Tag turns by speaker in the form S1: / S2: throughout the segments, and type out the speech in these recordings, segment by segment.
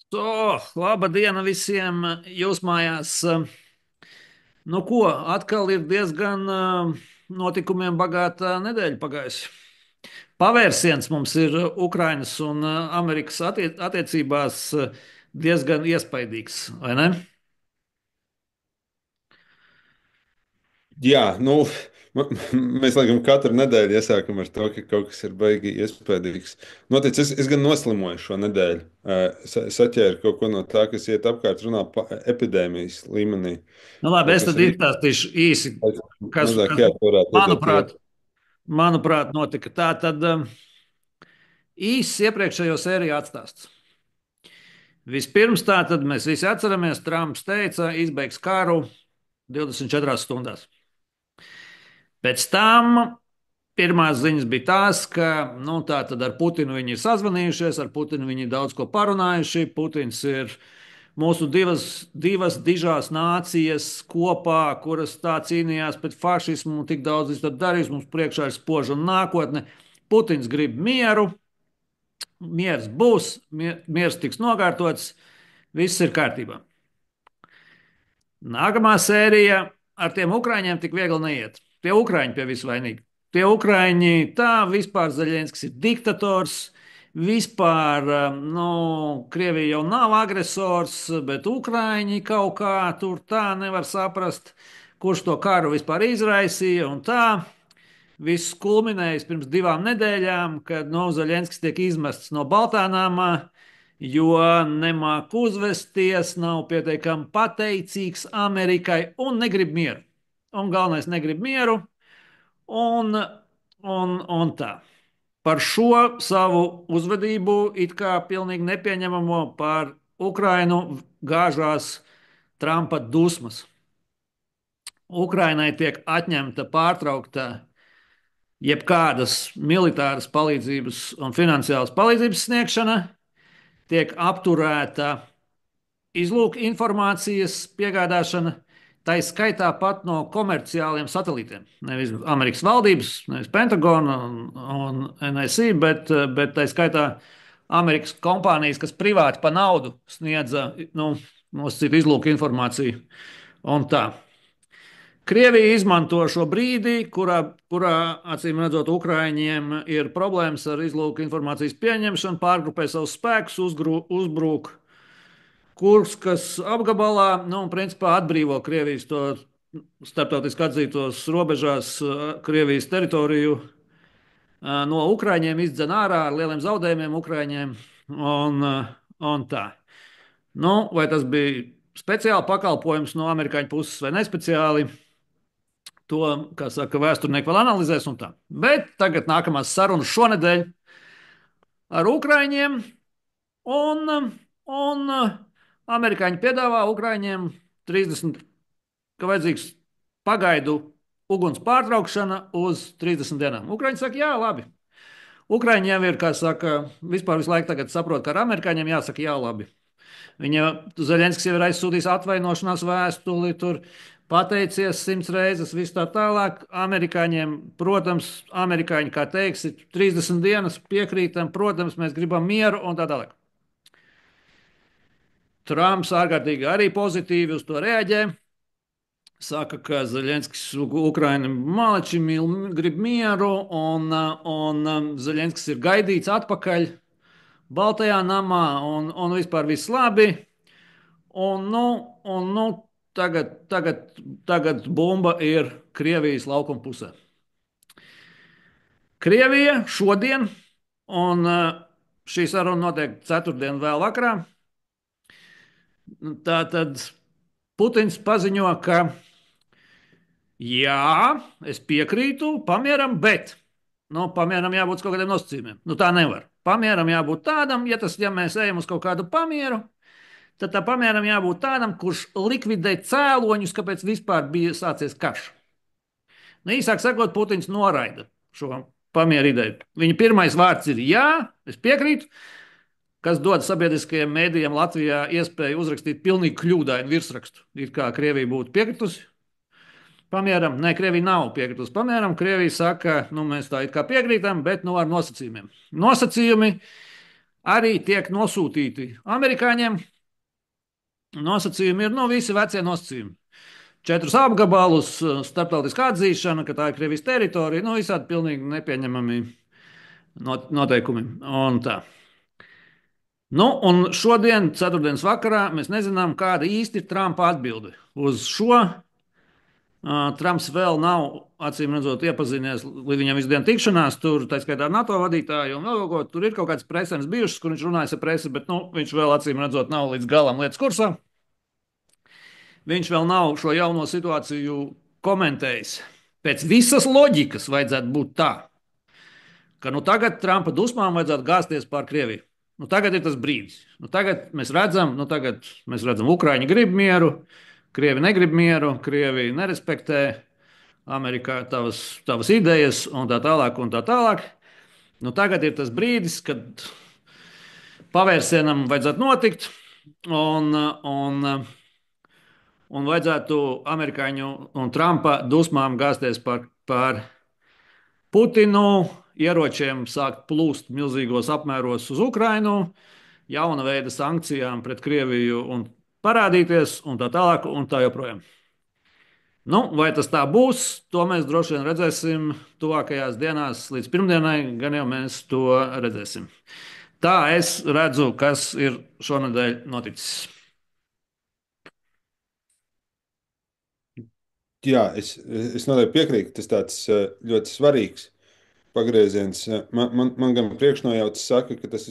S1: Laba diena visiem jūs mājās. Nu ko, atkal ir diezgan notikumiem bagāta nedēļa pagājusi. Pavērsiens mums ir Ukrainas un Amerikas attiecībās diezgan iespaidīgs, vai ne?
S2: Jā, nu, mēs laikam katru nedēļu iesākam ar to, ka kaut kas ir baigi iespaidīgs. Noticis, es gan noslimoju šo nedēļu. Saķēru kaut ko no tā, kas iet apkārt, runā epidēmijas līmenī.
S1: Nu, labi,
S2: Kaut
S1: es
S2: kas
S1: tad izstāstīšu īsi,
S2: mazāk
S1: kas
S2: jāatturēt iet uz
S1: manuprāt, manuprāt, notika. Tā tad īsts iepriekšējo sēriju atstāsts. Vispirms tā tad mēs visi atceramies, Trumps teica, izbeigs karu 24 stundās. Pēc tam pirmās ziņas bija tās, ka tā tad ar Putinu viņi ir sazvanījušies, ar Putinu viņi ir daudz ko parunājuši. Putins ir mūsu divas dižās nācijas kopā, kuras tā cīnījās pret fašismu, tik daudz viņš to darījis, mums priekšā ir spoža nākotne. Putins grib mieru, miers būs, miers tiks nokārtots, viss ir kārtībā. Nākamā sērija ar tiem ukrāņiem tik viegli neiet. Tie ukrāņi pie visu vainīgi. Tie ukrāņi tā vispār Zaļenskis ir diktators. Vispār, Krievija jau nav agresors, bet ukrāņi kaut kā tur tā nevar saprast, kurš to karu vispār izraisīja un tā. Viss kulminējas pirms 2 nedēļām, kad Zaļenskis tiek izmests no Baltānāmā, jo nemāk uzvesties, nav pietiekami pateicīgs Amerikai un negrib mieru. Un galvenais negrib mieru, un tā. Par šo savu uzvedību, it kā pilnīgi nepieņemamo par Ukrainu, gāžās Trumpa dusmas. Ukrainai tiek atņemta, pārtraukta jebkādas militāras palīdzības un finansiālas palīdzības sniegšana, tiek apturēta izlūka informācijas piegādāšana, tā ir skaitā pat no komerciāliem satelītiem. Nevis Amerikas valdības, nevis Pentagona un NSC, bet tā ir skaitā Amerikas kompānijas, kas privāti pa naudu sniedza nosacītu izlūka informāciju. Un tā. Krievija izmanto šo brīdi, kurā acīm redzot, Ukrāņiem ir problēmas ar izlūka informācijas pieņemšanu, pārgrupē savus spēkus, uzbrūk Kurskas apgabalā, un principā atbrīvo Krievijas to starptautiski atzītos robežās Krievijas teritoriju no Ukrāņiem, izdzen ārā ar lieliem zaudējumiem Ukrāņiem un tā. Vai tas bija speciāli pakalpojums no amerikāņu puses vai nespeciāli? To, kā saka, vēsturnieki vēl analizēs un tā. Bet tagad nākamās sarunas šonedēļ ar Ukrāņiem un amerikāņi piedāvā Ukrāņiem 30, ka vajadzīgs pagaidu uguns pārtraukšana uz 30 dienām. Ukrāņi saka, jā, labi. Ukrāņi jau ir, kā saka, vispār visu laiku tagad saprot, ka ar amerikāņiem jāsaka, jā, labi. Viņa Zaļenskis jau ir aizsūtījis atvainošanās vēstuli, tur pateicies 100 reizes, viss tā tālāk. Amerikāņiem, protams, amerikāņi, kā teiks, ir 30 dienas piekrītam, protams, mēs gribam mieru un tā tālāk. Trumps ārkārtīgi arī pozitīvi uz to reaģē. Saka, ka Zaļenskis Ukraina maleči grib mieru, un Zaļenskis ir gaidīts atpakaļ Baltajā namā, un vispār viss labi. Un tagad bumba ir Krievijas laukuma pusē. Krievija šodien, un šī saruna notiek ceturtdien vēl vakarā. Tātad Putins paziņo, ka jā, es piekrītu pamieram, bet pamieram jābūt kaut kādiem nosacījumiem. Tā nevar. Pamieram jābūt tādam, ja mēs ejam uz kaut kādu pamieru, tad tā pamieram jābūt tādam, kurš likvidē cēloņus, kāpēc vispār bija sācies karš. Īsāk sakot, Putins noraida šo pamieru ideju. Viņa pirmais vārds ir jā, es piekrītu, kas dod sabiedriskajiem mēdījiem Latvijā iespēju uzrakstīt pilnīgi kļūdainu virsrakstu. It kā Krievija būtu piekritusi pamieram. Nē, Krievija nav piekritusi pamieram. Krievija saka, mēs tā it kā piekrītam, bet ar nosacījumiem. Nosacījumi arī tiek nosūtīti amerikāņiem. Nosacījumi ir visi vecie nosacījumi. Četrus apgabalus, starptautiskā atzīšana, ka tā ir Krievijas teritorija, visādi pilnīgi nepieņemami noteikumi. Un tā. Un šodien, ceturtdienas vakarā, mēs nezinām, kāda īsti ir Trumpa atbilde uz šo. Trumps vēl nav, acīm redzot, iepazinies līdz viņam visu dienu tikšanās. Tur, tā skaitā, ar NATO vadītāju un vēl kaut ko. Tur ir kaut kāds presenes bijušas, kur viņš runājas ar presi, bet viņš vēl, acīm redzot, nav līdz galam lietas kursā. Viņš vēl nav šo jauno situāciju komentējis. Pēc visas loģikas vajadzētu būt tā, ka tagad Trumpa dusmām vajadzētu gāzties pār Krieviju. Tagad ir tas brīdis. Tagad mēs redzam, Ukraiņi grib mieru, Krievi negrib mieru, Krievi nerespektē Amerikā tavas idejas un tā tālāk. Un tā tālāk. Tagad ir tas brīdis, kad pavērsienam vajadzētu notikt un vajadzētu amerikāņu un Trumpa dusmām gāzties par Putinu, ieročiem sākt plūst milzīgos apmēros uz Ukrainu, jauna veida sankcijām pret Krieviju un parādīties un tā tālāk un tā joprojām. Vai tas tā būs, to mēs droši vien redzēsim tuvākajās dienās līdz pirmdienai, gan jau mēs to redzēsim. Tā es redzu, kas ir šonadēļ noticis.
S2: Jā, es noteikti piekrītu. Tas tāds ļoti svarīgs pagrieziens. Man gan priekšnojauts saka, ka tas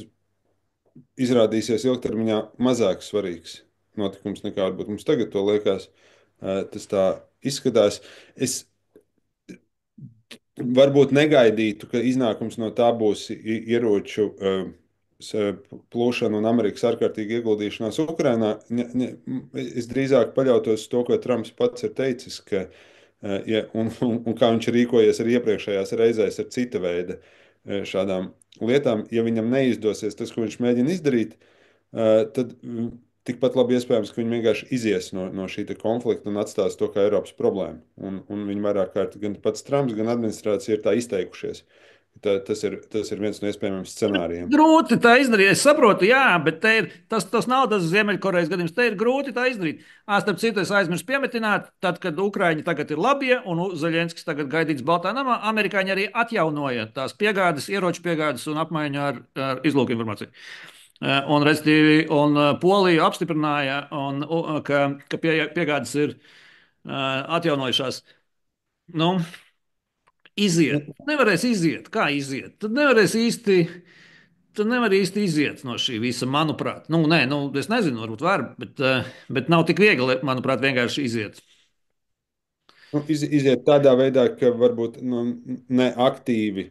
S2: izrādīsies ilgtermiņā mazāk svarīgs notikums nekā varbūt mums tagad to liekas. Tas tā izskatās. Es varbūt negaidītu, ka iznākums no tā būs ieroču plūšana un Amerikas ārkārtīgi ieguldīšanās Ukrainā. Es drīzāk paļautos uz to, ko Trumps pats ir teicis, un kā viņš ir rīkojies arī iepriekšējās reizēs ar cita veida šādām lietām. Ja viņam neizdosies tas, ko viņš mēģina izdarīt, tad tikpat labi iespējams, ka viņi vienkārši izies no šī konflikta un atstās to kā Eiropas problēmu. Un viņi vairāk kārt gan pats Trumps, gan administrācija ir tā izteikušies. Tas ir viens no iespējamiem scenārijiem.
S1: Grūti tā izdarīt. Es saprotu, jā, bet tas nav tas Ziemeļkorejas gadījums. Te ir grūti tā izdarīt. Starp citu, es aizmirsu piemetināt, tad, kad Ukraiņi tagad ir labie un Zeļenskis tagad gaidīts Baltā namā, amerikāņi arī atjaunoja tās piegādes, ieroču piegādes un apmaiņu ar izlūku informāciju. Un Polija apstiprināja, ka piegādes ir atjaunojušās. Iziet. Nevarēs iziet. Kā iziet? Tad nevarēs īsti. Tad nevar īsti iziet no šī visa, manuprāt. Nē, es nezinu, varbūt var, bet nav tik viegli, manuprāt, vienkārši iziet.
S2: Iziet tādā veidā, ka varbūt ne aktīvi,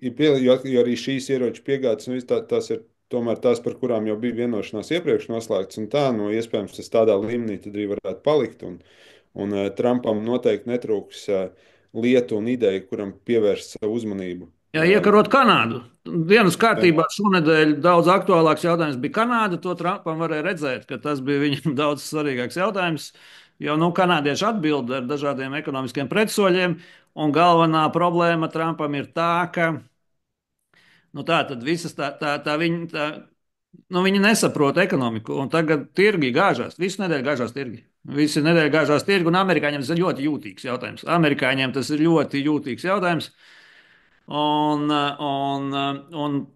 S2: jo arī šīs ieroču piegādes, tās ir tomēr tās, par kurām jau bija vienošanās iepriekš noslēgts, un tā, iespējams, tas tādā līmenī tad arī varētu palikt, un Trumpam noteikti netrūks lietu un ideju, kuram pievērst savu uzmanību.
S1: Jā, iekarot Kanādu. Dienas kārtībā šonadēļ daudz aktuālāks jautājums bija Kanāda. To Trumpam varēja redzēt, ka tas bija viņam daudz svarīgāks jautājums. Jo kanādieši atbild ar dažādiem ekonomiskiem pretsoļiem, un galvenā problēma Trumpam ir tā, ka tā tad visas viņi nesaprot ekonomiku, un tagad tirgi gāžās. Visu nedēļu gāžās tirgi. Visi nedēļu gāžās tirgi, un amerikāņiem tas ir ļoti jūtīgs jautājums. Amerikāņiem tas ir ļoti jūtīgs jautājums. Un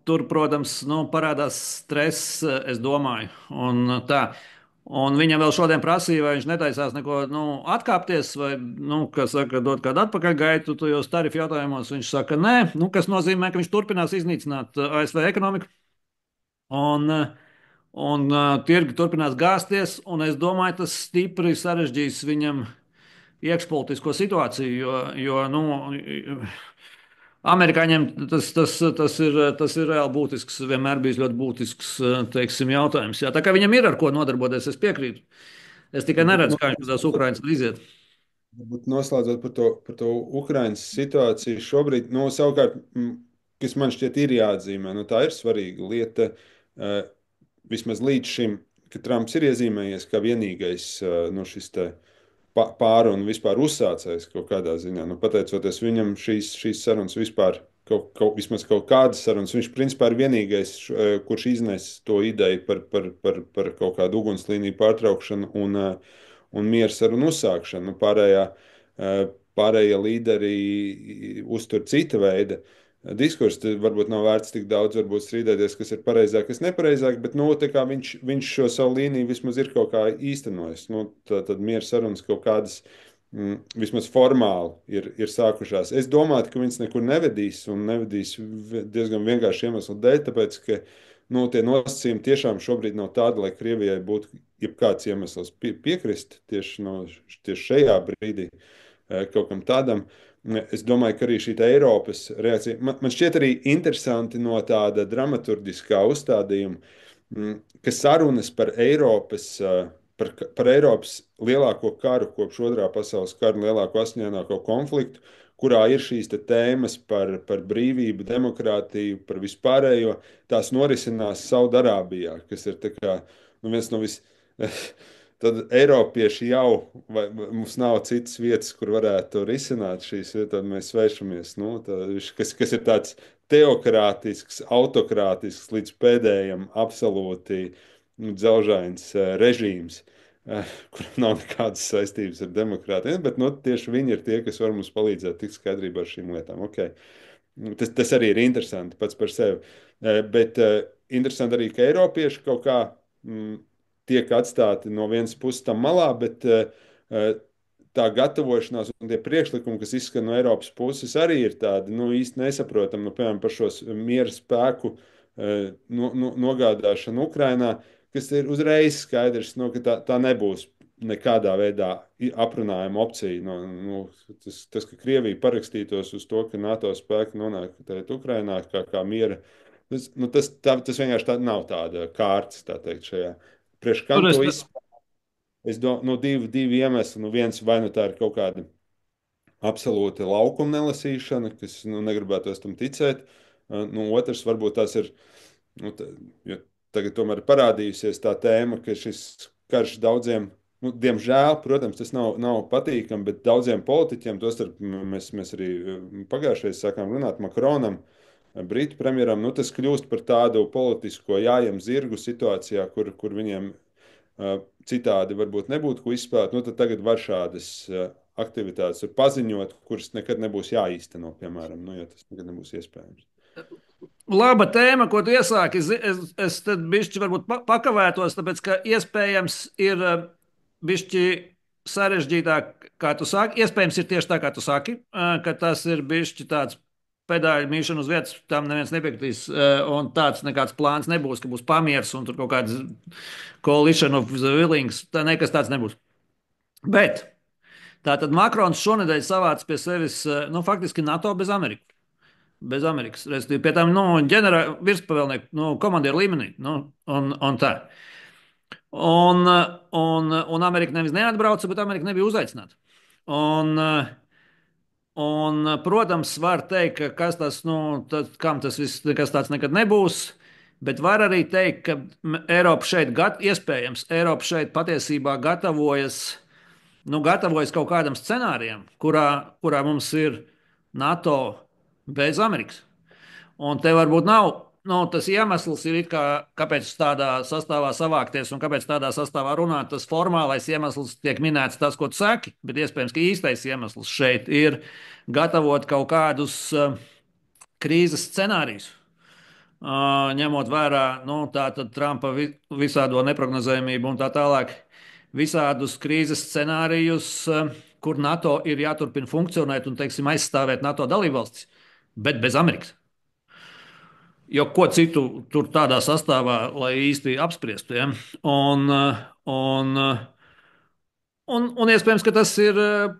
S1: tur, protams, parādās stress, es domāju. Un viņam vēl šodien prasīja, vai viņš netaisās neko atkāpties, vai, kas saka, dot kādu atpakaļgaitu tajos tarifu jautājumos. Viņš saka, nē, kas nozīmē, ka viņš turpinās iznīcināt ASV ekonomiku. Un tirgi turpinās gāzties, un es domāju, tas stipri sarežģīs viņam iekšpolitisko situāciju, jo amerikāņiem tas ir reāli būtisks, vienmēr bijis ļoti būtisks, teiksim, jautājums. Jā, tā kā viņam ir ar ko nodarboties, es piekrītu. Es tikai neredzu, kā viņš tās Ukrainas iziet.
S2: Varbūt noslēdzot par to Ukrainas situāciju šobrīd, savukārt, kas man šķiet ir jāatzīmē, tā ir svarīga lieta, vismaz līdz šim, ka Trumps ir iezīmējies kā vienīgais šis te pāru un vispār uzsācējs kaut kādā ziņā. Pateicoties viņam, šīs sarunas vispār vismaz kaut kādas sarunas. Viņš principā ir vienīgais, kurš iznes to ideju par kaut kādu ugunslīniju pārtraukšanu un mieru sarunu uzsākšanu. Nu, pārējie līderi uztur cita veida diskursu. Tad varbūt nav vērts tik daudz strīdēties, kas ir pareizāk, kas nepareizāk, bet nu, tā kā viņš šo savu līniju vismaz ir kaut kā īstenojis. Nu, tad mieru sarunas kaut kādas vismaz formāli ir sākušās. Es domāju, ka viņas nekur nevedīs, un nevedīs diezgan vienkārši iemeslu dēļ, tāpēc, ka nu, tie nosacījumi tiešām šobrīd nav tādi, lai Krievijai būtu jebkāds iemesls piekrist tieši, no, tieši šajā brīdī kaut kam tādam. Es domāju, ka arī šī Eiropas reakcija, man šķiet arī interesanti no tāda dramaturgiskā uzstādījuma, ka sarunas par Eiropas lielāko karu kopš Otrā pasaules kara, lielāko asiņaināko konfliktu, kurā ir šīs tēmas par brīvību, demokrātiju, par vispārējo, tās norisinās Saudarābijā, kas ir tā kā, nu, viens no Tad Eiropieši jau, vai mums nav citas vietas, kur varētu risināt šīs lietas, tad mēs svešamies. Nu, kas ir tāds teokrātisks, autokrātisks līdz pēdējiem absolūti dzelžains režīms, kuram nav nekādas saistības ar demokrātiem. Bet nu, tieši viņi ir tie, kas var mums palīdzēt tikt skaidrībā ar šīm lietām. Okay. Tas arī ir interesanti pats par sevi. Bet interesanti arī, ka Eiropieši kaut kā tiek atstāti no vienas puses tam malā, bet tā gatavošanās un tie priekšlikumi, kas izskan no Eiropas puses, arī ir tādi nu, īsti nesaprotami. Nu, piemēram, par šo miera spēku nogādāšanu Ukrainā, kas ir uzreiz skaidrs, nu, ka tā nebūs nekādā veidā aprunājama opcija. Tas, ka Krievija parakstītos uz to, ka NATO spēki nonāk Ukrainā kā miera, tas vienkārši nav tāda kārtas, tā teikt, šajā. Priekš kam
S1: Tur es,
S2: to izspēlēt? Es domāju, nu, divi iemesli. Nu, viens, vai nu tā ir kaut kāda absolūta laukuma nelasīšana, kas nu, negribētos tam ticēt. Nu, otrs, varbūt tās ir, nu, jo tagad tomēr ir parādījusies tā tēma, ka šis karš daudziem, nu, diemžēl, protams, tas nav patīkami, bet daudziem politiķiem, tostarp mēs arī pagājušajā sākām runāt Makronam, Britu premjeram, nu, tas kļūst par tādu politisko jājam zirgu situācijā, kur viņiem citādi varbūt nebūtu ko izspēlēt, nu, tad tagad var šādas aktivitātes paziņot, kuras nekad nebūs jāīsteno, piemēram, nu, ja tas nekad nebūs iespējams.
S1: laba tēma, ko tu iesāki. Es tad bišķi varbūt pakavētos, tāpēc, ka iespējams ir bišķi sarežģītāk, kā tu saki. Iespējams ir tieši tā, kā tu saki, ka tas ir bišķi tāds pedāļu mīšana uz vietas, tam neviens nepiekritīs, un tāds nekāds plāns nebūs, ka būs pamieris un tur kaut kāds coalition of the willings. Tā nekas tāds nebūs. Bet tātad Makrons šonadēļ savāca pie sevis, nu, faktiski NATO bez Amerikas. Bez Amerikas. Respektīvi, pie tam, nu, ģenerāla virspavēlnieku, nu, komandieru līmenī, nu, un tā. Un Amerika nevis neatbrauca, bet Amerika nebija uzaicināta. Protams, var teikt, ka kas tas, nu, kam tas viss, kas tāds nekad nebūs, bet var arī teikt, ka Eiropa šeit, iespējams, Eiropa šeit patiesībā gatavojas kaut kādam scenārijam, kurā mums ir NATO bez Amerikas. Un te varbūt nav, nu, tas iemesls ir, kāpēc tādā sastāvā savākties un kāpēc tādā sastāvā runāt. Tas formālais iemesls tiek minēts tas, ko tu saki, bet iespējams, ka īstais iemesls šeit ir gatavot kaut kādus krīzes scenārijus. Ņemot vērā nu, Trumpa visādo neprognozējumību un tā tālāk, visādus krīzes scenārijus, kur NATO ir jāturpina funkcionēt un, teiksim, aizstāvēt NATO dalībvalstis, bet bez Amerikas. Jo ko citu tur tādā sastāvā, lai īsti apspriestu. Ja? Un iespējams, ka tas ir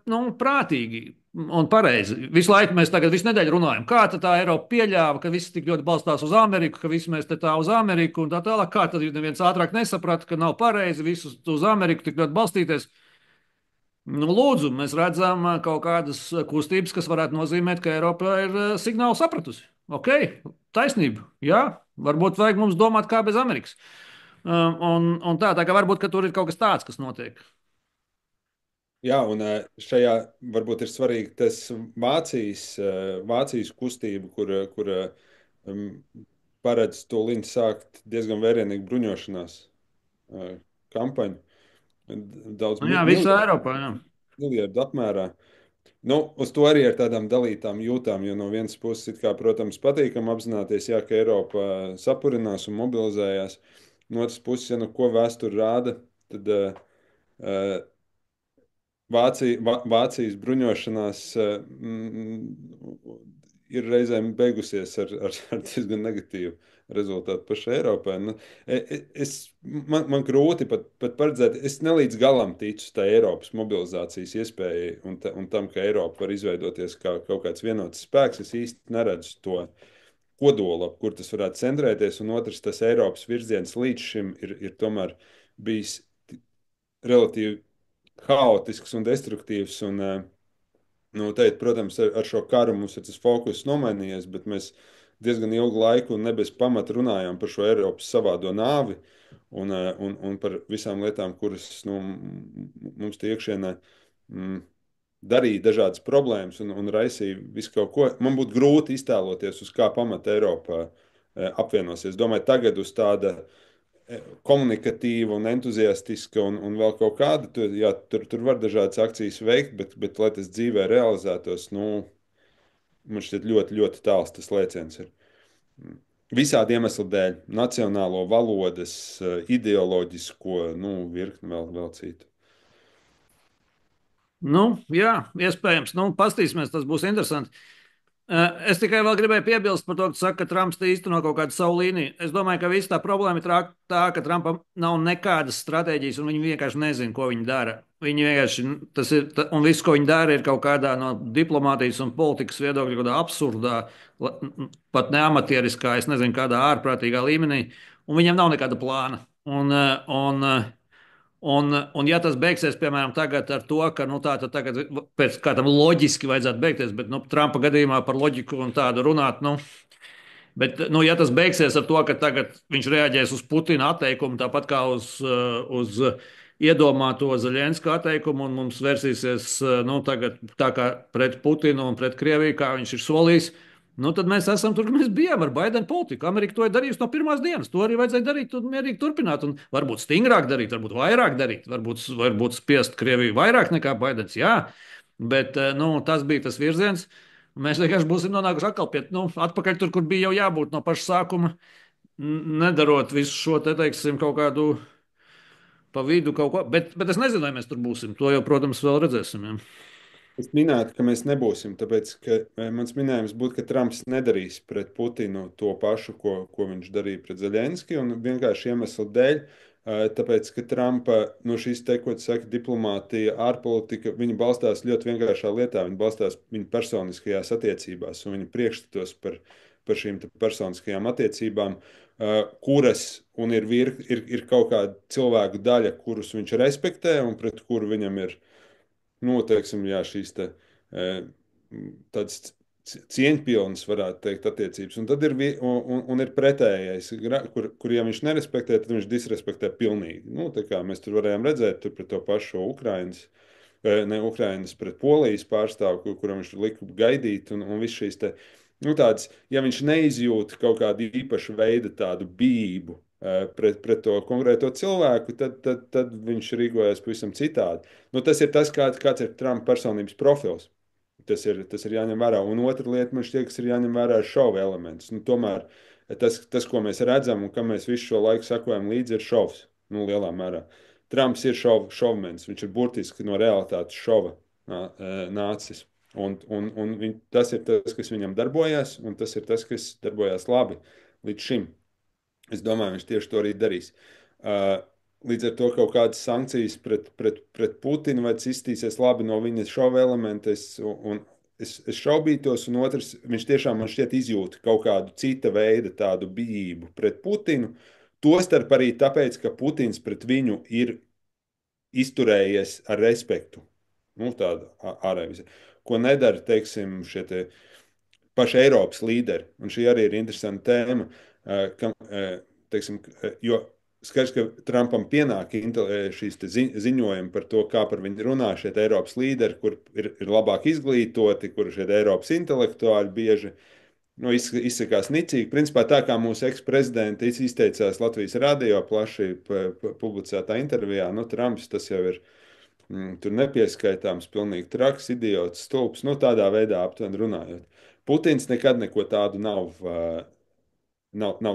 S1: nu, prātīgi un pareizi. Visu laiku mēs tagad, visu nedēļu runājam, kā tā Eiropa pieļāva, ka viss tik ļoti balstās uz Ameriku, ka visi mēs te tā uz Ameriku un tā tālāk. Kā tad neviens ātrāk nesaprata, ka nav pareizi visus uz Ameriku tik ļoti balstīties? Nu, lūdzu, mēs redzam kaut kādas kustības, kas varētu nozīmēt, ka Eiropa ir signālu sapratusi. Ok, taisnība. Jā, varbūt vajag mums domāt kā bez Amerikas. Un tā kā varbūt, ka tur ir kaut kas tāds, kas notiek.
S2: Jā, un šajā varbūt ir svarīgi tas Vācijas kustība, kur um, paredz tūlīt sākt diezgan vērienīgu bruņošanās kampaņu. Daudz
S1: Nu, jā, visā
S2: miljardu,
S1: Eiropā. Jā.
S2: miljardu apmērā. Nu, uz to arī ar tādām dalītām jūtām, jo no vienas puses, it kā, protams, patīkam apzināties, jā, ka Eiropa sapurinās un mobilizējās. No otras puses, ja nu ko vēsture rāda, tad Vācijas bruņošanās ir reizēm beigusies ar diezgan negatīvu rezultātu pašai Eiropai. Nu, man grūti pat paredzēt, es nelīdz galam ticu tai Eiropas mobilizācijas iespējai un tam, ka Eiropa var izveidoties kā kaut kāds vienots spēks. Es īsti neredzu to kodolu, ap kur tas varētu centrēties. Un otrs, tas Eiropas virziens līdz šim ir tomēr bijis relatīvi haotisks un destruktīvs. Un, nu, teikt, protams, ar šo karu mums ir tas fokus nomainījies, bet mēs diezgan ilgu laiku un ne bez pamata runājām par šo Eiropas savādo nāvi un par visām lietām, kuras nu, mums tie iekšienē mm, darīja dažādas problēmas un raisīja visu kaut ko. Man būtu grūti iztēloties, uz kā pamata Eiropā apvienosies. Domāju, tagad uz tāda komunikatīva un entuziastiska un vēl kaut kāda. Tur var dažādas akcijas veikt, bet lai tas dzīvē realizētos, nu, man šķiet ļoti, ļoti tāls tas lēciens ir. Visādi iemesli dēļ, nacionālo valodas, ideoloģisko, nu, virkni vēl citu.
S1: Nu, jā, iespējams. Nu, pastīsimies, tas būs interesanti. Es tikai vēl gribēju piebilst par to, ka saka, ka Trumps īsteno kaut kādu savu līniju. Es domāju, ka visa tā problēma ir tā, ka Trumpam nav nekādas stratēģijas, un viņi vienkārši nezina, ko viņi dara. Viņi vienkārši, tas ir, un viss, ko viņi dara, ir kaut kādā no diplomātijas un politikas viedokļa, kādā absurdā, pat neamatieriskā, es nezinu, kādā ārprātīgā līmenī, un viņam nav nekāda plāna. Un ja tas beigsies, piemēram, tagad ar to, ka nu, tā tad tagad pēc kā tam loģiski vajadzētu beigties, bet nu, Trumpa gadījumā par loģiku un tādu runāt, nu, bet, nu, ja tas beigsies ar to, ka tagad viņš reaģēs uz Putina atteikumu, tāpat kā uz iedomāto Zaļenska atteikumu, un mums versīsies nu, tagad tā kā pret Putinu un pret Krieviju, kā viņš ir solījis, nu, tad mēs esam tur, kur mēs bijām ar Baidena politiku. Amerika to ir darījusi no pirmās dienas. To arī vajadzēja darīt un mierīgi turpināt. Un varbūt stingrāk darīt, varbūt vairāk darīt, varbūt spiest Krieviju vairāk nekā Baidens. Jā, bet nu, tas bija tas virziens. Mēs vienkārši būsim nonākuši atkal pie, nu, atpakaļ tur, kur bija jau jābūt no paša sākuma, nedarot visu šo te, teiksim, kaut kādu pa vidu kaut ko. Bet es nezinu, vai mēs tur būsim. To jau, protams, vēl redzēsim. Ja.
S2: Es minētu, ka mēs nebūsim, tāpēc, ka mans minējums būtu, ka Trumps nedarīs pret Putinu to pašu, ko viņš darīja pret Zelenski, un vienkārši iemeslu dēļ, tāpēc, ka Trumpa no šīs te, ko tu saki, diplomātija, ārpolitika, viņi balstās ļoti vienkāršā lietā, viņi balstās viņa personiskajās attiecībās un viņa priekšstatos par šīm te personiskajām attiecībām, kuras, un ir kaut kāda cilvēku daļa, kurus viņš respektē un pret kuru viņam ir nu, teiksim, jā, šīs te, tādas cieņpilnas, varētu teikt, attiecības. Un tad ir, un ir pretējais, kur ja viņš nerespektē, tad viņš disrespektē pilnīgi. Nu, tā kā mēs tur varējām redzēt, tur pret to pašu Ukrainas, ne Ukrainas pret Polijas pārstāvu, kuram viņš lika gaidīt, un viss šīs te, nu, tāds, ja viņš neizjūt kaut kādu īpašu veidu tādu bību, pret to konkrēto cilvēku, tad viņš rīkojas pavisam citādi. Nu, tas ir tas, kāds ir Trumpa personības profils. Tas ir jāņem vērā. Un otra lieta, man šķiet, kas ir jāņem vērā, ir šova elements. Nu, tomēr ko mēs redzam un kam mēs visu šo laiku sakojam līdzi, ir šovs. Nu, lielā mērā. Trumps ir šovmens. Viņš ir burtiski no realitātes šova nācis. Tas ir tas, kas viņam darbojās, un tas ir tas, kas darbojās labi līdz šim. Es domāju, viņš tieši to arī darīs. Uh, Līdz ar to kaut kādas sankcijas pret Putinu vai tas izstīsies labi no viņa šova elementa. Es šaubītos, un otrs, viņš tiešām man šķiet izjūt kaut kādu cita veida tādu bijību pret Putinu. Tostarp arī tāpēc, ka Putins pret viņu ir izturējies ar respektu. Nu, tāda ārējais. Ko nedara, teiksim, šie te paši Eiropas līderi. Un šī arī ir interesanta tēma, teiksim, jo skaidrs, ka Trumpam pienāk šīs ziņojumi par to, kā par viņu runā šie Eiropas līderi, kur ir labāk izglītoti, kur šie Eiropas intelektuāļi bieži izsakās nicīgi. Principā tā kā mūsu eksprezidenti izteicās Latvijas radio plaši publicētā intervijā, nu, Trumps tas jau ir tur nepieskaitāms, pilnīgi traks, idiots, stulbs, nu, tādā veidā aptuveni runājot. Putins nekad neko tādu nav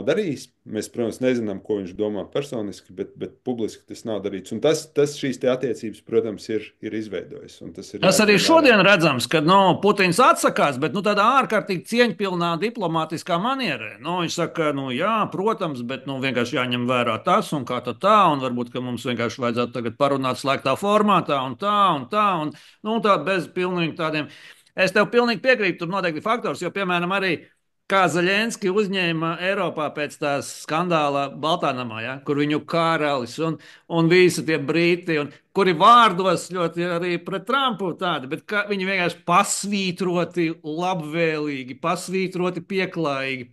S2: darījis. Mēs, protams, nezinām, ko viņš domā personiski, bet publiski tas nav darīts. Un tas šīs attiecības, protams, ir izveidojis. Un tas ir
S1: Tas arī
S2: jāņem vērā.
S1: šodien redzams, ka Putins atsakās, bet tādā ārkārtīgi cieņpilnā diplomātiskā manierē. Viņš saka, jā, protams, bet vienkārši jāņem vērā tas un kā tā, un varbūt mums vienkārši vajadzētu tagad parunāt slēgtā formātā un tā, un tā bez pilnīgi tādiem. Es tev pilnīgi piekrītu, tur noteikti ir faktors, jo, piemēram, arī kā Zaļenski uzņēma Eiropā pēc tās skandāla Baltānamā, ja, kur viņu karalis un visi tie brīti, kuri vārdos ļoti arī pret Trumpu tādi, bet viņi vienkārši pasvītroti, labvēlīgi, pasvītroti, pieklājīgi,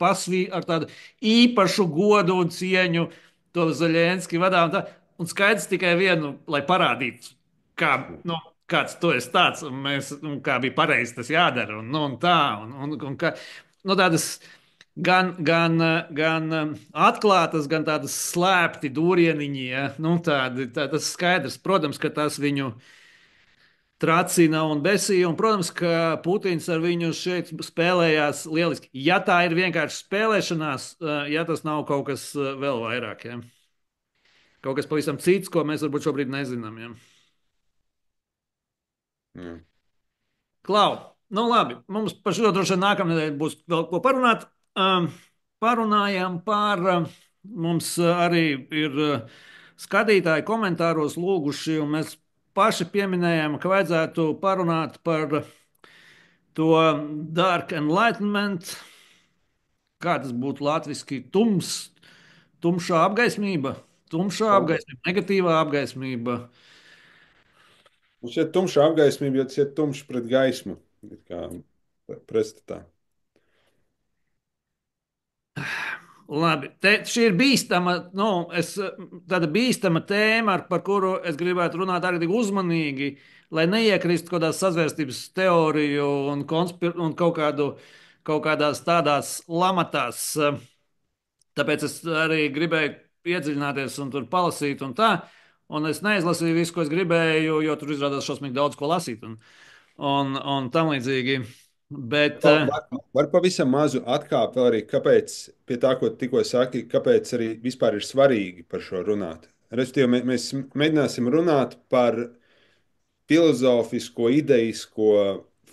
S1: ar tādu īpašu godu un cieņu to Zaļenski vadā. Un skaidrs tikai vienu, lai parādītu, kā, kāds tu esi tāds, un kā bija pareizi tas jādara, un tā, un kā, tādas gan atklātas, gan tādas slēpti dūrieniņi. Ja? Tas skaidrs. Protams, ka tas viņu tracina un besīja, un, protams, ka Putins ar viņu šeit spēlējās lieliski. Ja tā ir vienkārši spēlēšanās, ja tas nav kaut kas vēl vairāk. Ja? Kaut kas pavisam cits, ko mēs varbūt šobrīd nezinām. Ja?
S2: Jā.
S1: Klau, labi, mums par šo droši vien nākamā nedēļa būs vēl ko parunāt. Parunājām par, mums arī ir skatītāji komentāros lūguši, un mēs paši pieminējām, ka vajadzētu parunāt par to dark enlightenment, kā tas būtu latviski, tumšā apgaismība, negatīvā apgaismība.
S2: Un šie tumšā apgaismība, jo tas ir tumšs pret gaismu, it kā pretstatā.
S1: Labi, šī ir bīstama, tāda bīstama tēma, par kuru es gribētu runāt arī tik uzmanīgi, lai neiekristu kaut kādās sazvērstības teoriju un kaut kādās tādās lamatās. Tāpēc es arī gribēju iedziļināties un tur palasīt un tā, un es neizlasīju visu, ko es gribēju, jo tur izrādās šausmīgi daudz ko lasīt un tam līdzīgi. Bet,
S2: Var pavisam mazu atkāpi vēl arī, kāpēc, pie tā, ko tikko saki, kāpēc arī vispār ir svarīgi par šo runāt. Respektīvi, mēs mēģināsim runāt par filozofisko, idejisko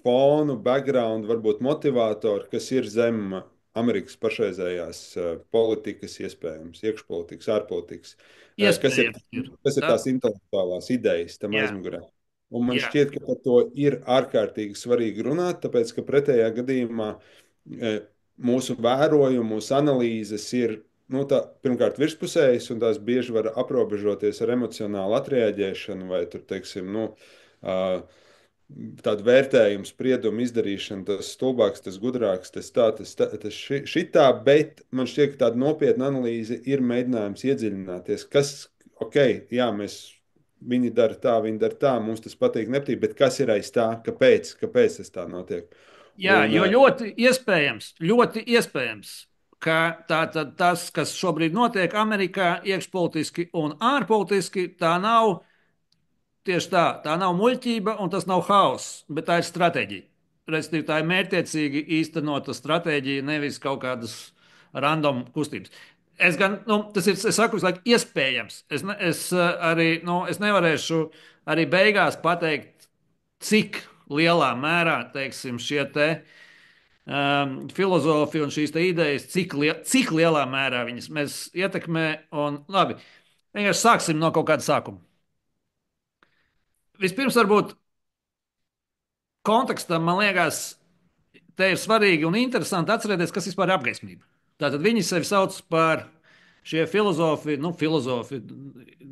S2: fonu, background, varbūt motivātoru, kas ir zem Amerikas pašreizējās politikas, iespējams, iekšpolitikas, ārpolitikas.
S1: iespējams ir.
S2: Kas ir tās intelektuālās idejas tam
S1: Jā,
S2: aizmugurē? Un man
S1: jā.
S2: šķiet, ka par to ir ārkārtīgi svarīgi runāt, tāpēc, ka pretējā gadījumā mūsu vērojumi, mūsu analīzes ir pirmkārt virspusējas, un tās bieži var aprobežoties ar emocionālu atreaģēšanu vai tur, teiksim, tādu vērtējumu, spriedumu izdarīšanu, tas stulbāks, tas gudrāks, tas šitā, bet man šķiet, ka tāda nopietna analīze ir mēģinājums iedziļināties, kas, ok, jā, viņi dara tā, mums tas patīk, nepatīk, bet kas ir aiz tā, kāpēc tas tā notiek?
S1: Jā, jo ļoti iespējams, ka tas, kas šobrīd notiek Amerikā, iekšpolitiski un ārpolitiski, tā nav tieši tā nav muļķība un tas nav haoss, bet tā ir stratēģija. Respektīvi, tā ir mērķiecīgi īstenota stratēģija, nevis kaut kādas random kustības. Es saku, visu laiku, iespējams. Es nevarēšu arī beigās pateikt, cik lielā mērā, teiksim, šie te filozofi un šīs te idejas, cik lielā mērā viņas mēs ietekmē. Un, labi, vienkārši sāksim no kaut kāda sākuma. Vispirms, varbūt kontekstam, man liekas, te ir svarīgi un interesanti atcerēties, kas vispār ir apgaismība. Tātad viņi sevi sauc par šie filozofi,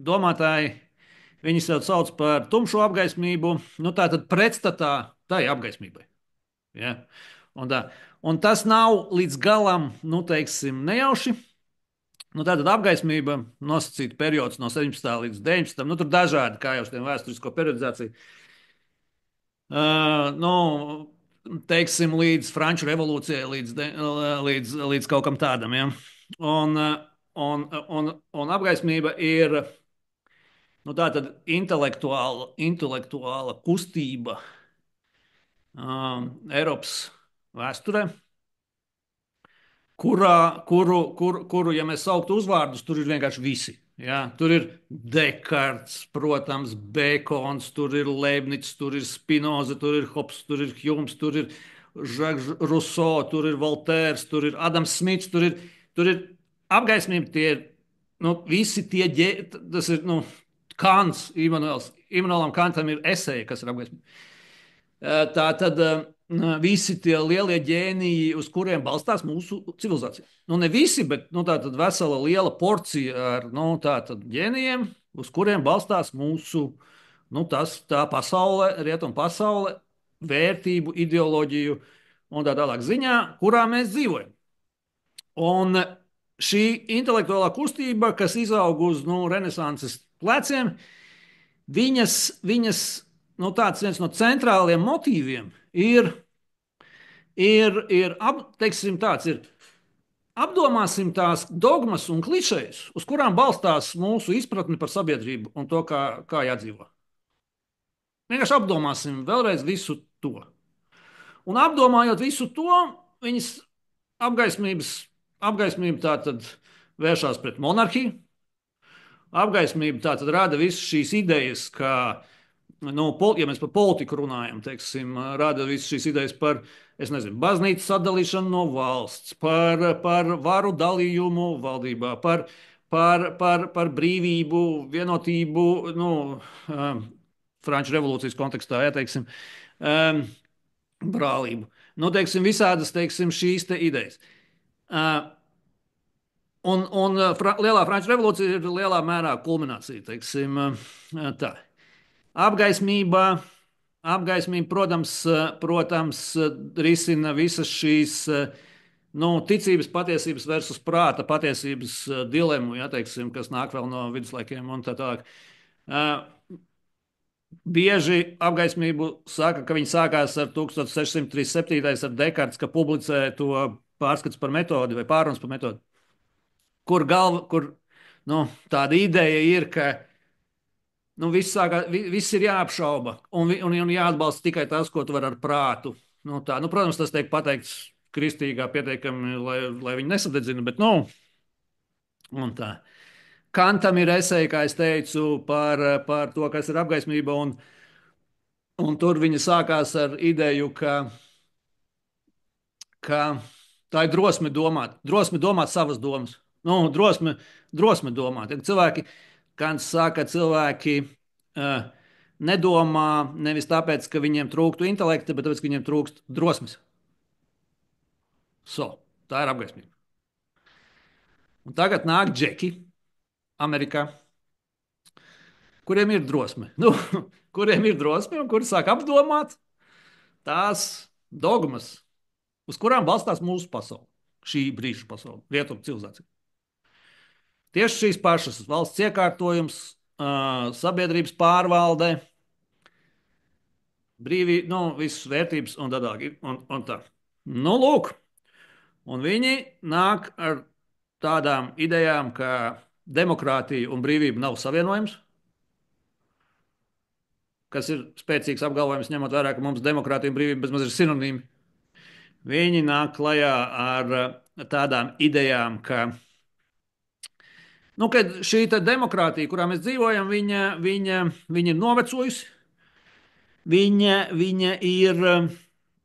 S1: domātāji, viņi sev sauc par tumšo apgaismību, tātad pretstatā tai apgaismībai. Ja? Un tas nav līdz galam, teiksim, nejauši. Nu, tātad apgaismība nosacīta periods no 17. līdz 19. Nu, tur dažādi, kā jau uz tiem vēsturisko periodizāciju. Nu, teiksim, līdz Franču revolūcijai, līdz kaut kam tādam. Ja? Un, un apgaismība ir nu, tātad intelektuāla kustība Eiropas vēsturē, kuru, ja mēs sauktu uzvārdus, tur ir vienkārši visi. Ja? Tur ir Dekarts, protams, Bekons, tur ir Leibnids, tur ir Spinoza, tur ir Hobbes, tur ir Hjums, tur ir Žaks Ruso, tur ir Voltērs, tur ir Adams Smits, tur ir apgaismība, tie ir nu, visi tie, tas ir nu, Kants, Immanuēlam Kantam ir esēja, kas ir apgaismība. Tā tad visi tie lielie ģēniji, uz kuriem balstās mūsu civilizācija. Nu, ne visi, bet nu, tā tad vesela liela porcija ar nu, ģēnijiem, uz kuriem balstās mūsu nu, tā pasaule, rietumu pasaule, vērtību, ideoloģiju un tā tālāk ziņā, kurā mēs dzīvojam. Un šī intelektuālā kustība, kas izaug uz nu, renesanses pleciem, viņas nu, viens no centrāliem motīviem teiksim, ir apdomāsim tās dogmas un klišejas, uz kurām balstās mūsu izpratne par sabiedrību un to, kā jādzīvo. Vienkārši apdomāsim vēlreiz visu to. Un apdomājot visu to, viņas apgaismība tā tad vēršās pret monarhiju. Apgaismība tā tad rada visas šīs idejas, ka, nu, ja mēs par politiku runājam, teiksim, rada visas šīs idejas par, es nezinu, baznīcas sadalīšanu no valsts, par varu dalījumu valdībā, par brīvību, vienotību, nu, Franču revolūcijas kontekstā, ja, teiksim, brālību. Nu, teiksim, visādas, teiksim, šīs te idejas. Un lielā Franču revolūcija ir lielā mērā kulminācija, teiksim, tā. Apgaismība, protams, risina visas šīs nu, ticības patiesības versus prāta patiesības dilemu, ja, teiksim, kas nāk vēl no viduslaikiem un tā tālāk. Bieži apgaismību saka, ka viņi sākās ar 1637. ar Dekarts, ka publicē to pārskats par metodi vai pārunas par metodi, kur nu, tāda ideja ir, ka nu, viss ir jāapšauba un jāatbalsta tikai tas, ko tu vari ar prātu. Nu, tā, nu, protams, tas tiek pateikts kristīgā pietiekami, lai viņi nesadedzina, bet nu, un tā. Kantam ir esēja, kā es teicu, par to, kas ir apgaismība, un tur viņa sākās ar ideju, ka tā ir drosme domāt savas domas. Nu, drosme domāt. Cilvēki, Kants saka, cilvēki nedomā nevis tāpēc, ka viņiem trūktu intelekta, bet tāpēc, ka viņiem trūkst drosmes. Tā ir apgaismība. Un tagad nāk džeki Amerikā, kuriem ir drosme. Nu, kuriem ir drosme un kuri sāk apdomāt tās dogmas, uz kurām balstās mūsu pasaule, šī brīža pasaule, rietumu civilizācija. Tieši šīs pašas valsts iekārtojums, sabiedrības pārvalde, brīvība, nu, visas vērtības un tā. Nu, lūk, un viņi nāk ar tādām idejām, ka demokrātija un brīvība nav savienojams, kas ir spēcīgs apgalvojums, ņemot vērā, ka mums demokrātija un brīvība bezmaz ir sinonīmi. Viņi nāk klajā ar tādām idejām, ka nu, šī demokrātija, kurā mēs dzīvojam, viņa ir novecojusi, viņa ir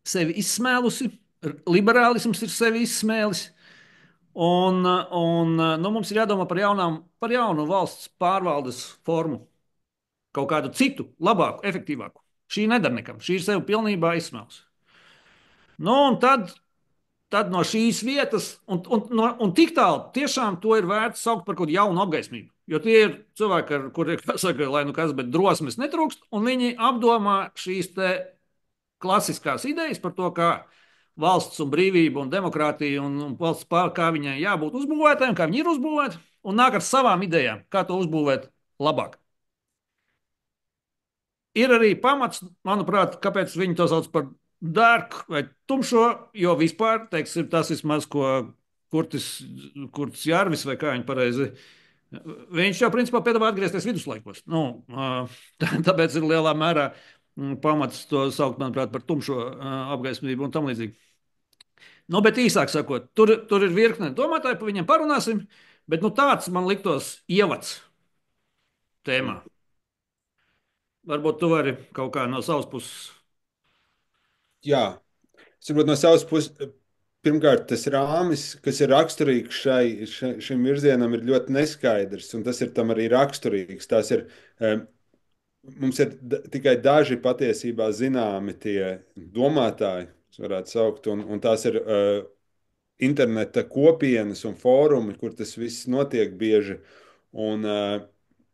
S1: sevi izsmēlusi, liberālisms ir sevi izsmēlis, un nu, mums ir jādomā par jaunu valsts pārvaldes formu, kaut kādu citu, labāku, efektīvāku. Šī nedara nekam, šī ir sevi pilnībā izsmēlusi. Nu, un tad no šīs vietas, un tik tālu tiešām to ir vērts saukt par kaut kādu jaunu apgaismību. Jo tie ir cilvēki, kuriem, saka, lai nu kas, bet drosmes netrūkst, un viņi apdomā šīs te klasiskās idejas par to, kā valsts un brīvība un demokrātija un valsts pār, kā viņai jābūt uzbūvētājiem, kā viņi ir uzbūvēti, un nāk ar savām idejām, kā to uzbūvēt labāk. Ir arī pamats, manuprāt, kāpēc viņi to sauc par dārgu vai tumšo, jo vispār, teiksim, tas vismaz, ko Kurtis, Kurtis Jārvis vai kā viņi pareizi. Viņš jau principā piedāvā atgriezties viduslaikos. Nu, tāpēc ir lielā mērā pamats to saukt, manuprāt, par tumšo apgaismību un tam līdzīgi. Nu, bet īsāk sakot, tur ir virkne domātāji, par viņiem parunāsim, bet nu, tāds man liktos ievads tēmā. Varbūt tu vari kaut kā no savas puses.
S2: Jā, es saprotu no savas puses. Pirmkārt, tas rāmis, kas ir raksturīgs šim virzienam, ir ļoti neskaidrs, un tas ir tam arī raksturīgs. Tas ir, mums ir tikai daži patiesībā zināmi tie domātāji, kas varētu saukt, un tās ir interneta kopienas un fórumi, kur tas viss notiek bieži. Un,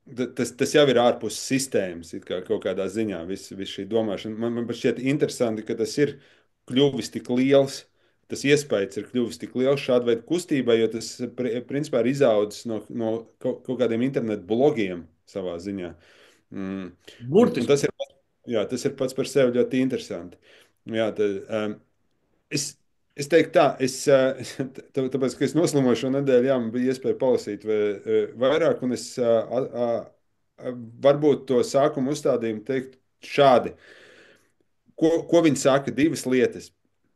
S2: tas jau ir ārpus sistēmas, kaut kādā ziņā, viss šī domāšana. Man šķiet interesanti, ka tas ir kļuvis tik liels. Tas iespējas ir kļuvis tik liels šāda veida kustībai, jo tas principā ir izaudzis no kaut kādiem internetu blogiem savā ziņā. Un
S1: Burtiski.
S2: tas ir pats par sevi ļoti interesanti. Jā, tad, es, es teiktu tā, tāpēc, ka es noslimoju šo nedēļu, jā, man bija iespēja palasīt vairāk, un es varbūt to sākumu uzstādījumu teikt šādi. Ko viņi saka? Divas lietas.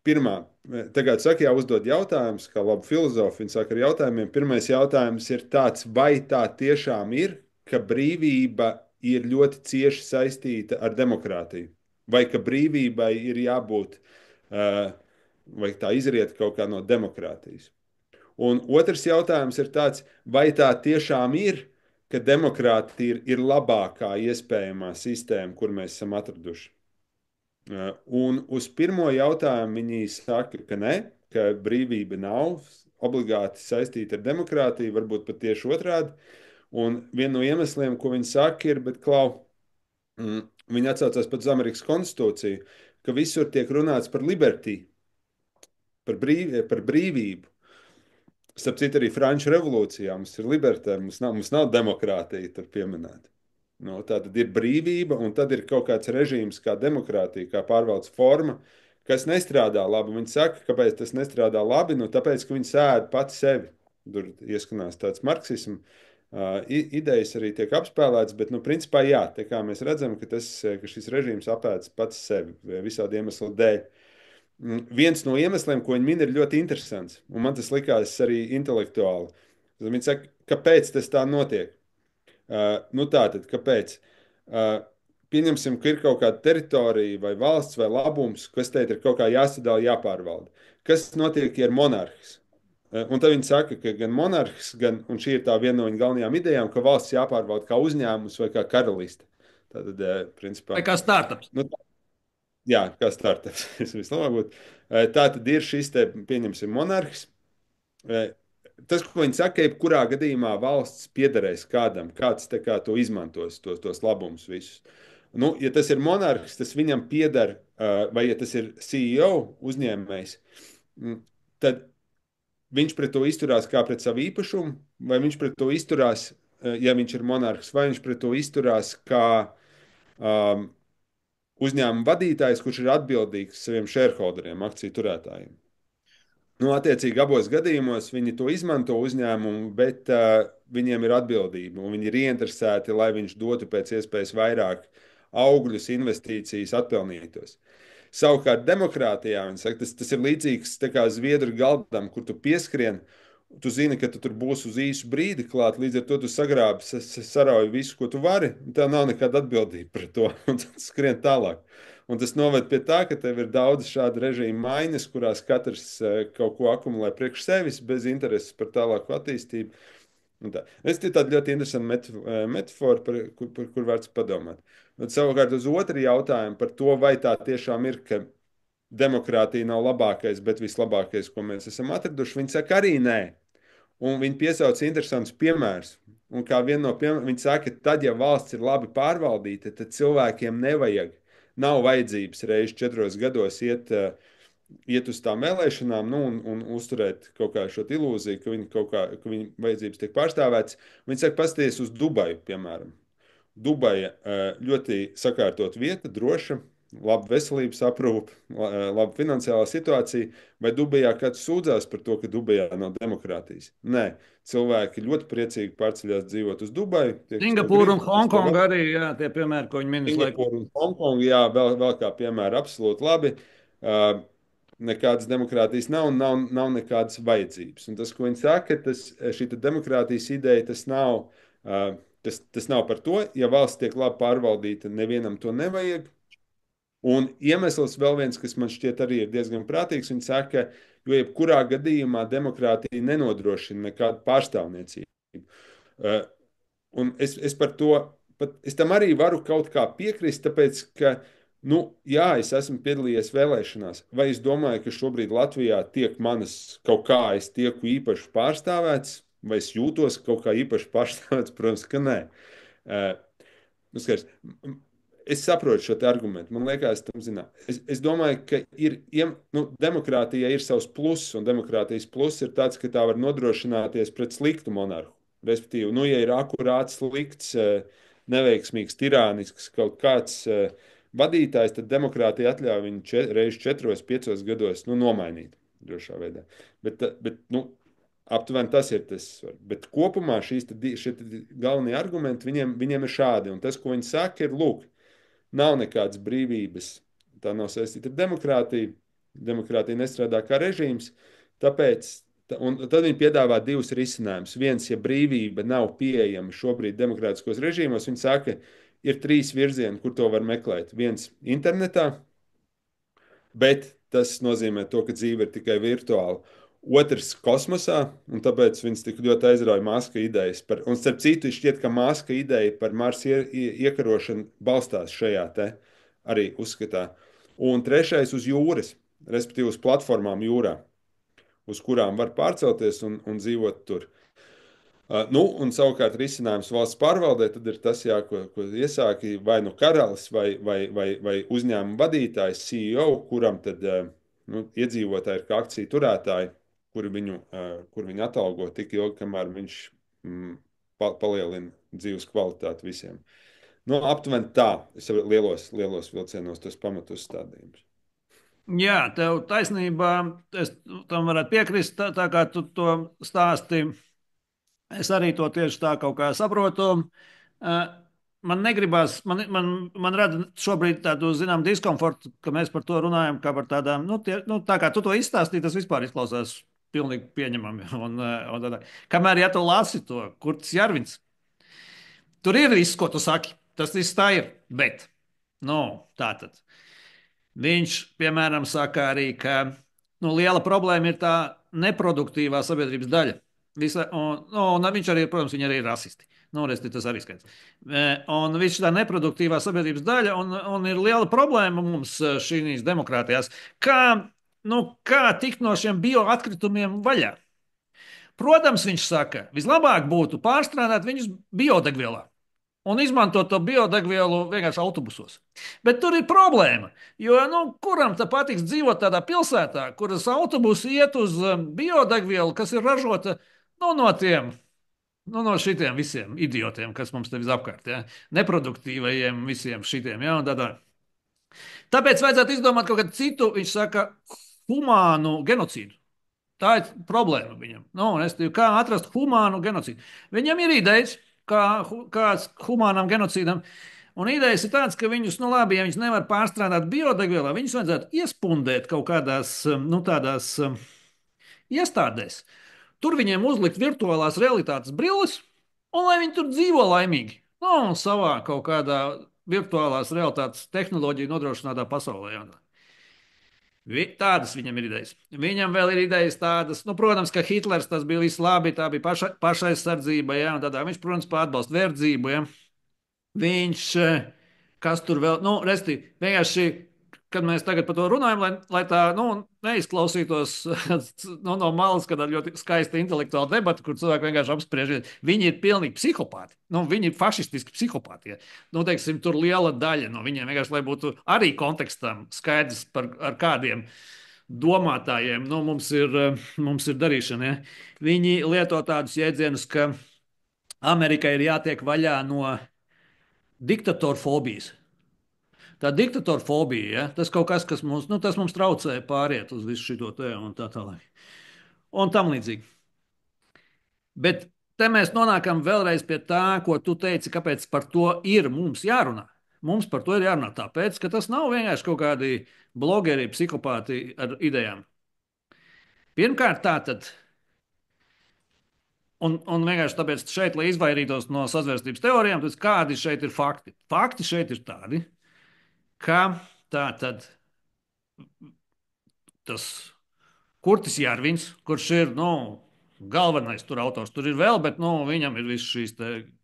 S2: Pirmā, tagad saka, jāuzdod jautājumus, kā labi filozofi. Viņi saka ar jautājumiem. Pirmais jautājums ir tāds, vai tā tiešām ir, ka brīvība ir ļoti cieši saistīta ar demokrātiju? Vai ka brīvībai ir jābūt, vai tā izriet kaut kā no demokrātijas? Un otrs jautājums ir tāds, vai tā tiešām ir, ka demokrātija ir labākā iespējamā sistēma, kur mēs esam atraduši? Un uz pirmo jautājumu viņi saka, ka nē, ka brīvība nav obligāti saistīta ar demokrātiju, varbūt pat tieši otrādi. Un viena no iemesliem, ko viņi saka, ir, viņi atsaucās pat uz Amerikas konstitūciju, ka visur tiek runāts par liberty, par brīvību. Starp citu, arī Franču revolūcijā mums ir libertāte, mums nav demokrātija tur pieminēta. Nu, tā tad ir brīvība, un tad ir kaut kāds režīms, kā demokrātija, kā pārvaldes forma, kas nestrādā labi. Viņi saka, kāpēc tas nestrādā labi, nu, tāpēc, ka viņi sēž pati sevi. Tur ieskanās tāds marksisms, idejas arī tiek apspēlētas, bet, nu, principā, jā, tā kā mēs redzam, ka šis režīms apēdz pats sevi visādi iemeslu dēļ. Viens no iemesliem, ko viņi min, ir ļoti interesants, un man tas likās arī intelektuāli. Viņi saka, kāpēc tas tā notiek? Nu tā tad, kāpēc? Pieņemsim, ka ir kaut kāda teritorija vai valsts vai labums, kas te ir kaut kā jāsadala, jāpārvalda. Kas notiek, ja ir monarhs? Un tad viņi saka, ka gan monarhs, un šī ir tā viena no viņa galvenajām idejām, ka valsts jāpārvalda kā uzņēmums vai kā karaliste. Tātad, principā,
S1: Vai kā startups?
S2: nu, jā, kā startups. Vislabāk būtu. Tā tad ir šis te, pieņemsim, monarhs. Tas, ko viņi saka, jebkurā gadījumā valsts piederēs kādam, kāds kā to izmantos, tos labumus visus. Nu, ja tas ir monarhs, tas viņam pieder, vai ja tas ir CEO uzņēmējs, tad viņš pret to izturās kā pret savu īpašumu, vai viņš pret to izturās, ja viņš ir monarhs, vai viņš pret to izturās kā uzņēmuma vadītājs, kurš ir atbildīgs saviem shareholderiem, akciju turētājiem. Nu, attiecīgi, abos gadījumos viņi to izmanto uzņēmumu, bet viņiem ir atbildība un viņi ir ieinteresēti, lai viņš dotu pēc iespējas vairāk augļus, investīcijas, atpelnītos. Savukārt, demokrātijā saka, tas ir līdzīgs kā Zviedru galdam, kur tu pieskrien. Tu zini, ka tu tur būsi uz īsu brīdi klāt, līdz ar to tu sagrābi, sarauj visu, ko tu vari, un tev nav nekāda atbildība par to, un tu skrien tālāk. Un tas noved pie tā, ka tev ir daudz šādu režīmu maiņas, kurās katrs kaut ko akumulē priekš sevis, bez intereses par tālāku attīstību. Es tie tādu ļoti interesantu metaforu, par kur vērts padomāt. Un savukārt uz otru jautājumu par to, vai tā tiešām ir, ka demokrātija nav labākais, bet vislabākais, ko mēs esam atraduši, viņi saka arī nē. Un viņi piesauc interesantus piemērus. Un kā viena no piemēriem, viņi saka, ka tad, ja valsts ir labi pārvaldīta, tad cilvēkiem nav vajadzības reizes 4 gados iet iet uz tām vēlēšanām, nu, un uzturēt kaut kā šo ilūziju, ka viņa vajadzības tiek pārstāvētas. Viņi saka, pasties uz Dubaju, piemēram. Dubaja ļoti sakārtot vieta, droša, laba veselības aprūpe, laba finansiālā situācija. Vai Dubajā kāds sūdzās par to, ka Dubajā nav demokrātijas? Nē, cilvēki ļoti priecīgi pārceļās dzīvot uz Dubaju. Tie, kas to
S1: Singapūra
S2: grib,
S1: un
S2: tas to var.
S1: Hongkonga arī, jā, tie piemēri, ko viņi min visu laiku.
S2: Singapūra un Hongkonga, jā, vēl kā piemēra, absolūti labi. Uh, Nekādas demokrātijas nav nekādas vajadzības. Un tas, ko viņi saka, šī demokrātijas ideja, tas nav par to, ja valsts tiek labi pārvaldīta, nevienam to nevajag. Un iemesls vēl viens, kas man šķiet arī ir diezgan prātīgs, viņi saka, jo jebkurā gadījumā demokrātija nenodrošina nekādu pārstāvniecību. Uh, Un es par to, es tam arī varu kaut kā piekrist, tāpēc, ka, nu, jā, es esmu piedalījies vēlēšanās. Vai es domāju, ka šobrīd Latvijā tiek manas kaut kā, es tieku īpaši pārstāvēts, vai es jūtos kaut kā īpaši pārstāvēts? Protams, ka nē. Uh, nu, skaidrs, es saprotu šo argumentu. Man liekas, tam zinām. Es domāju, ka demokrātijai ir savs pluss, un demokrātijas pluss ir tāds, ka tā var nodrošināties pret sliktu monarhu. Respektīvi, nu, ja ir akurāts, slikts, neveiksmīgs, tirānisks kaut kāds vadītājs, tad demokrātija atļauj viņu reizes 4, 5 gados nomainīt drošā veidā. Bet nu, aptuveni tas ir tas. Bet kopumā šie galvenie argumenti viņiem ir šādi. Un tas, ko viņi saka, ir, lūk, nav nekādas brīvības. Tā nav saistīta ar demokrātiju. Demokrātija nestrādā kā režīms. Tāpēc, un tad viņi piedāvā divus risinājumus. Viens, ja brīvība nav pieejama šobrīd demokrātiskos režīmos, viņi saka, ir 3 virzieni, kur to var meklēt. Viens internetā, bet tas nozīmē to, ka dzīve ir tikai virtuāla. Otrs kosmosā, un tāpēc viņas tik ļoti aizrauja Maska idejas par, un starp citu, šķiet, ka Maska ideja par Marsa iekarošanu balstās šajā te arī uzskatā. Un trešais uz jūras, respektīvi uz platformām jūrā, uz kurām var pārcelties un dzīvot tur. Nu, un savukārt risinājums valsts pārvaldē tad ir tas, jā, ko iesāki vai nu karalis vai uzņēmuma vadītājs, CEO, kuram tad iedzīvotāji ir kā akciju turētāji, kur viņu atalgo tik ilgi, kamēr viņš palielina dzīves kvalitāti visiem. Nu, aptuveni tā, es jau lielos vilcienos tos pamatuzstādījumus.
S1: Jā, tev taisnība, es tam varētu piekrist, tā kā tu to stāsti. Es arī to tieši tā kaut kā saprotu. Man negribas, man rada šobrīd tādu, zinām, diskomfortu, ka mēs par to runājam, kā par tādām, tā kā tu to izstāstīji, tas vispār izklausās pilnīgi pieņemami. Kamēr, ja tu lasi to, Kurts Jarvins, tur ir viss, ko tu saki, tas viss tā ir, bet, tā tad. Viņš, piemēram, saka arī, ka liela problēma ir tā neproduktīvā sabiedrības daļa. Un viņš arī, protams, viņi arī ir rasisti. Tas arī skaidrs. Un viss tā neproduktīvā sabiedrības daļa, un ir liela problēma mums šīs demokrātijās. Kā tikt no šiem bioatkritumiem vaļā? Protams, viņš saka, vislabāk būtu pārstrādāt viņus biodegvielā un izmantot to biodegvielu vienkārši autobusos. Bet tur ir problēma, jo kuram tā patiks dzīvot tādā pilsētā, kuras autobusi iet uz biodegvielu, kas ir ražota no šitiem visiem idiotiem, kas mums te visapkārt, ja? Neproduktīvajiem visiem šitiem. Ja? Tāpēc vajadzētu izdomāt kaut kādu citu, viņš saka, humānu genocīdu. Tā ir problēma viņam. Kā atrast humānu genocīdu? Viņam ir idejas, kāds humānam genocīdam. Un idejas ir tādas, ka viņus, ja viņus nevar pārstrādāt biodegvielā, viņus vajadzētu iespundēt kaut kādās tādās iestādēs. Tur viņiem uzlikt virtuālās realitātes brilles, un lai viņi tur dzīvo laimīgi. Savā kaut kādā virtuālās realitātes tehnoloģiju nodrošinātā pasaulē. Tādas viņam ir idejas. Viņam vēl ir idejas tādas, protams, ka Hitlers tas bija viss labi, tā bija pašaizsardzība, ja, un tādā viņš, protams, atbalsta verdzību, ja. Viņš, kas tur vēl, vienkārši, kad mēs tagad par to runājam, lai tā, neizklausītos no malas, kad ir ļoti skaista intelektuāla debata, kur cilvēki vienkārši apspriež, viņi ir pilnīgi psihopāti, viņi ir fašistiski psihopāti, ja. Teiksim, tur liela daļa no viņiem vienkārši, lai būtu arī kontekstam skaidrs ar kādiem domātājiem, nu, mums ir darīšana. Ja? Viņi lieto tādus jēdzienus, ka Amerikai ir jātiek vaļā no diktatorfobijas. Tā diktatorfobija, ja? Tas kaut kas, kas mums, nu, tas mums traucē pāriet uz visu šo te un tā tālāk. Un tam līdzīgi. Bet te mēs nonākam vēlreiz pie tā, ko tu teici, kāpēc par to ir mums jārunā. Mums par to ir jārunā tāpēc, ka tas nav vienkārši kaut kādi blogeri, psihopāti ar idejām. Pirmkārt, tā tad. Un vienkārši tāpēc, šeit, lai izvairītos no sazvērstības teorijām, tad kādi šeit ir fakti? Fakti šeit ir tādi, ka tā tad tas Kurtis Jārvins, kurš ir galvenais tur autors, tur ir vēl, bet viņam ir visas šīs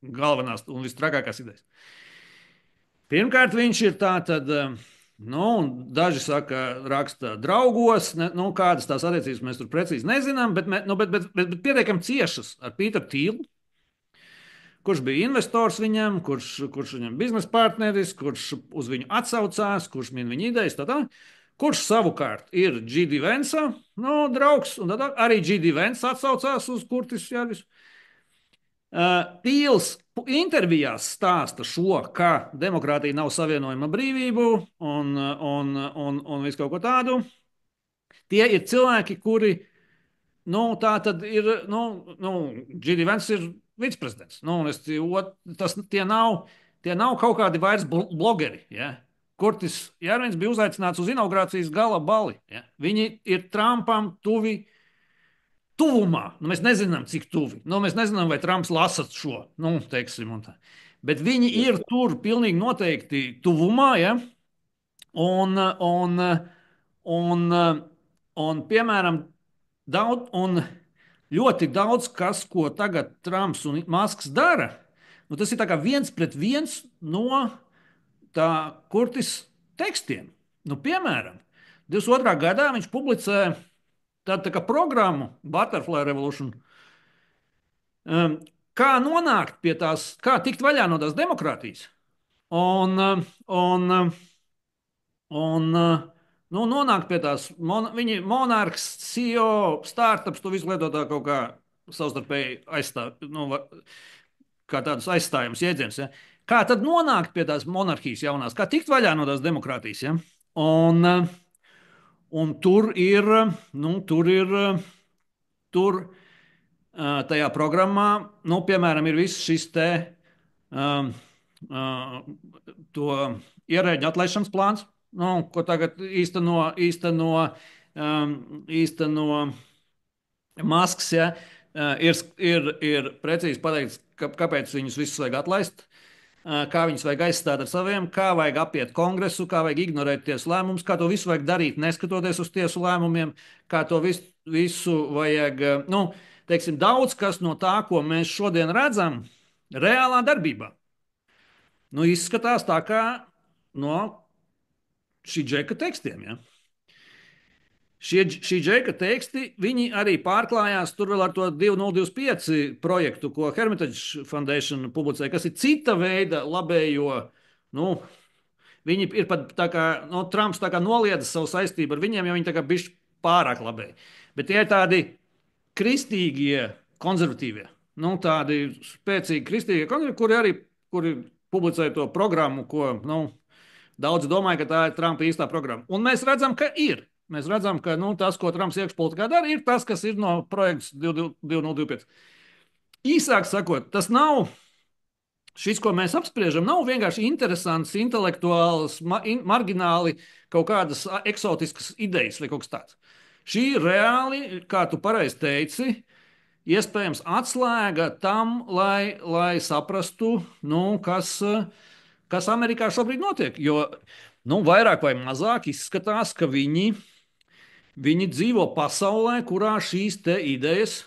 S1: galvenās un vistrakākās idejas. Pirmkārt, viņš ir tāds, daži saka, raksta draugos, kādas tās attiecības mēs tur precīzi nezinām, bet pietiekami ciešas ar Pīteru Tīlu, kurš bija investors viņam, kurš viņam biznesa partneris, kurš uz viņu atsaucās, kurš min viņa idejas, kurš savukārt ir G.D. Vensa draugs, un tad arī G.D. Vents atsaucās uz Kurtis Jārvis. Tīls intervijās stāsta šo, ka demokrātija nav savienojama brīvību un visu kaut ko tādu. Tie ir cilvēki, kuri, tā tad ir, G.D. Vents ir viceprezidents. Tie nav kaut kādi vairs blogeri, ja? Kurtis Jārvins bija uzaicināts uz inaugurācijas gala balli. Ja? Viņi ir Trumpam tuvumā. Mēs nezinām, cik tuvi. Mēs nezinām, vai Trumps lasa šo. Bet viņi ir tur pilnīgi noteikti tuvumā. Ja? Un, piemēram, ļoti daudz kas, ko tagad Trumps un Masks dara, tas ir tā kā 1-pret-1 no tā Kurtis tekstiem. Piemēram, 22. gadā viņš publicēja tādu kā programmu Butterfly Revolution. Kā nonākt pie tās, kā tikt vaļā no tās demokrātijas. Nonākt pie tās, viņi monarhs, CEO, startups, to visu lietotā kaut kā savstarpēji aizstāv, kā tādus aizstājumus jēdzienus. Ja? Kā tad nonākt pie tās monarhijas jaunās, kā tikt vaļā no tās demokrātijas. Ja? Un tur ir tajā programmā, piemēram, ir viss šis to ierēģu atlaišanas plāns, ko tagad īsteno Masks. Ja? Ir precīzi pateikts, kāpēc viņus visus vajag atlaist, kā viņus vajag aizstāt ar saviem, kā vajag apiet kongresu, kā vajag ignorēt tiesu lēmumus, kā to visu vajag darīt, neskatoties uz tiesu lēmumiem, kā to visu vajag. Teiksim, daudz kas no tā, ko mēs šodien redzam, reālā darbībā, izskatās tā kā no šī džeka tekstiem. Ja? Šī džeka teksti, viņi arī pārklājās tur vēl ar to 2025 projektu, ko Hermitage Foundation publicēja, kas ir cita veida labējo. Viņi ir pat tā kā, Trumps tā kā noliedza savu saistību ar viņiem, jo viņi tā kā bišķi pārāk labēji. Bet tie ir tādi kristīgie konservatīvie, tādi spēcīgi kristīgie konservatīvie, kuri publicēja to programmu, ko daudzi domāja, ka tā ir Trumpa īstā programma. Un mēs redzam, ka ir. Mēs redzam, ka tas, ko Trumps iekšpolitikā dara, ir tas, kas ir no projekts 2025. Īsāk sakot, tas nav šis, ko mēs apspriežam, nav vienkārši interesants, intelektuāls, margināli kaut kādas eksotiskas idejas vai kaut kas tāds. Šī reāli, kā tu pareizi teici, iespējams atslēga tam, lai saprastu, kas Amerikā šobrīd notiek. Jo vairāk vai mazāk izskatās, ka viņi dzīvo pasaulē, kurā šīs te idejas,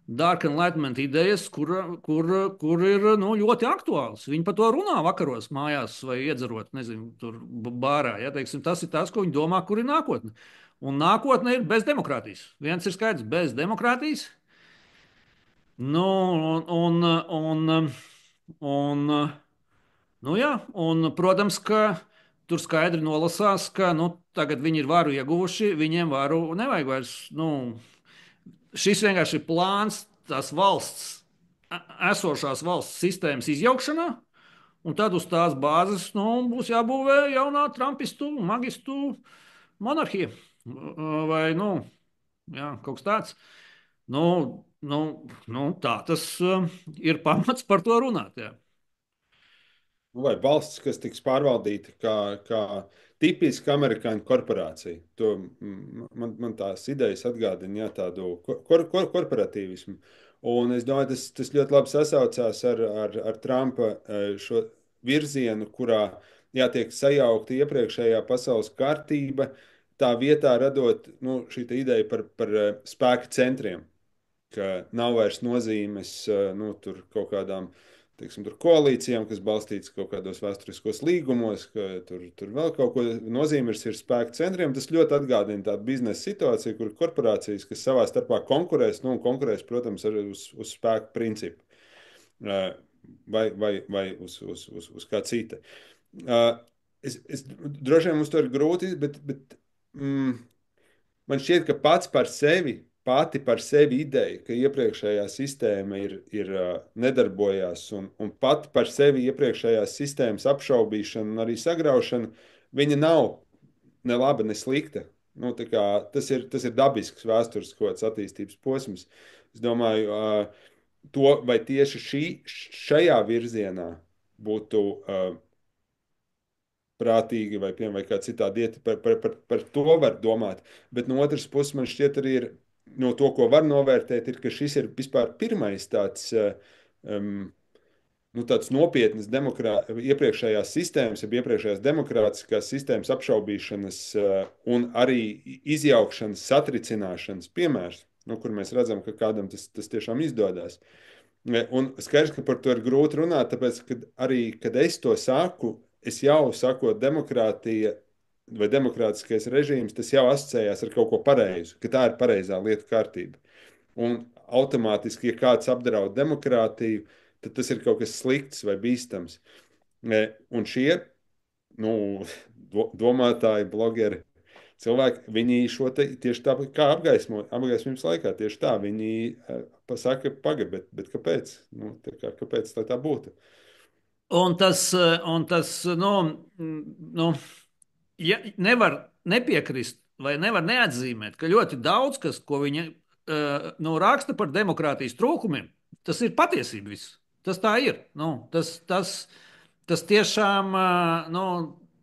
S1: Dark Enlightenment idejas, kur ir ļoti aktuāls. Viņi par to runā vakaros mājās vai iedzerot, nezinu, tur bārā. Ja, teiksim, tas ir tas, ko viņi domā, kur ir nākotne. Un nākotne ir bez demokrātijas. Viens ir skaidrs, bez demokrātijas. Jā, un, protams, ka tur skaidri nolasās, ka nu, tagad viņi ir varu ieguvuši, viņiem varu nevajag vairs. Nu, šis vienkārši ir plāns tās valsts, esošās valsts sistēmas izjaukšanā, un tad uz tās bāzes nu, būs jābūvē jaunā trumpistu, magistu monarhija. Vai nu, jā, kaut kas tāds. Nu, tā tas ir pamats par to runāt. Jā.
S2: Vai valsts, kas tiks pārvaldīta kā tipiska amerikāņu korporācija. Man tās idejas atgādina jā, tādu korporatīvismu. Un es domāju, tas ļoti labi sasaucās ar Trumpa šo virzienu, kurā jātiek sajaukta iepriekšējā pasaules kārtība, tā vietā radot nu, šī ideja par spēka centriem, ka nav vairs nozīmes nu, tur kaut kādām teiksim, tur koalīcijām, kas balstītas kaut kādos vēsturiskos līgumos, ka tur vēl kaut ko nozīmīgs ir spēka centriem. Tas ļoti atgādina tādu biznesa situāciju, kur korporācijas, kas savā starpā konkurēs, nu, konkurēs, protams, arī uz spēku principu vai uz kā cita. Es droši vien mums to ir grūti, bet man šķiet, ka pati par sevi ideja, ka iepriekšējā sistēma nedarbojās, un pati par sevi iepriekšējās sistēmas apšaubīšana un arī sagraušana, viņa nav ne laba, ne slikta. Nu, tas ir dabisks vēstures kaut kāds attīstības posms. Es domāju, vai tieši šajā virzienā būtu prātīgi vai kā citādi iet, par to var domāt. Bet no otras puses man šķiet arī ir, no to, ko var novērtēt, ir, ka šis ir vispār pirmais tāds nopietnas iepriekšējās sistēmas, ja iepriekšējās demokrātiskās sistēmas apšaubīšanas un arī izjaukšanas, satricināšanas piemērs, nu, kur mēs redzam, ka kādam tas tiešām izdodas. Un skaidrs, ka par to ir grūti runāt, tāpēc, ka arī, kad es to saku, es jau saku, demokrātija vai demokrātiskais režīms, tas jau asociējās ar kaut ko pareizu, ka tā ir pareizā lieta kārtība. Un automātiski, ja kāds apdraud demokrātiju, tad tas ir kaut kas slikts vai bīstams. Un šie nu, domātāji, blogeri, cilvēki, viņi šo tieši tā kā apgaismības laikā, tieši tā, viņi pasaka, bet kāpēc? Nu, kāpēc tā būtu?
S1: Un tas nu, ja nevar nepiekrist vai nevar neatzīmēt, ka ļoti daudz kas, ko viņi nu, raksta par demokrātijas trūkumiem, tas ir patiesība viss. Tas tā ir. Nu, tas tiešām nu,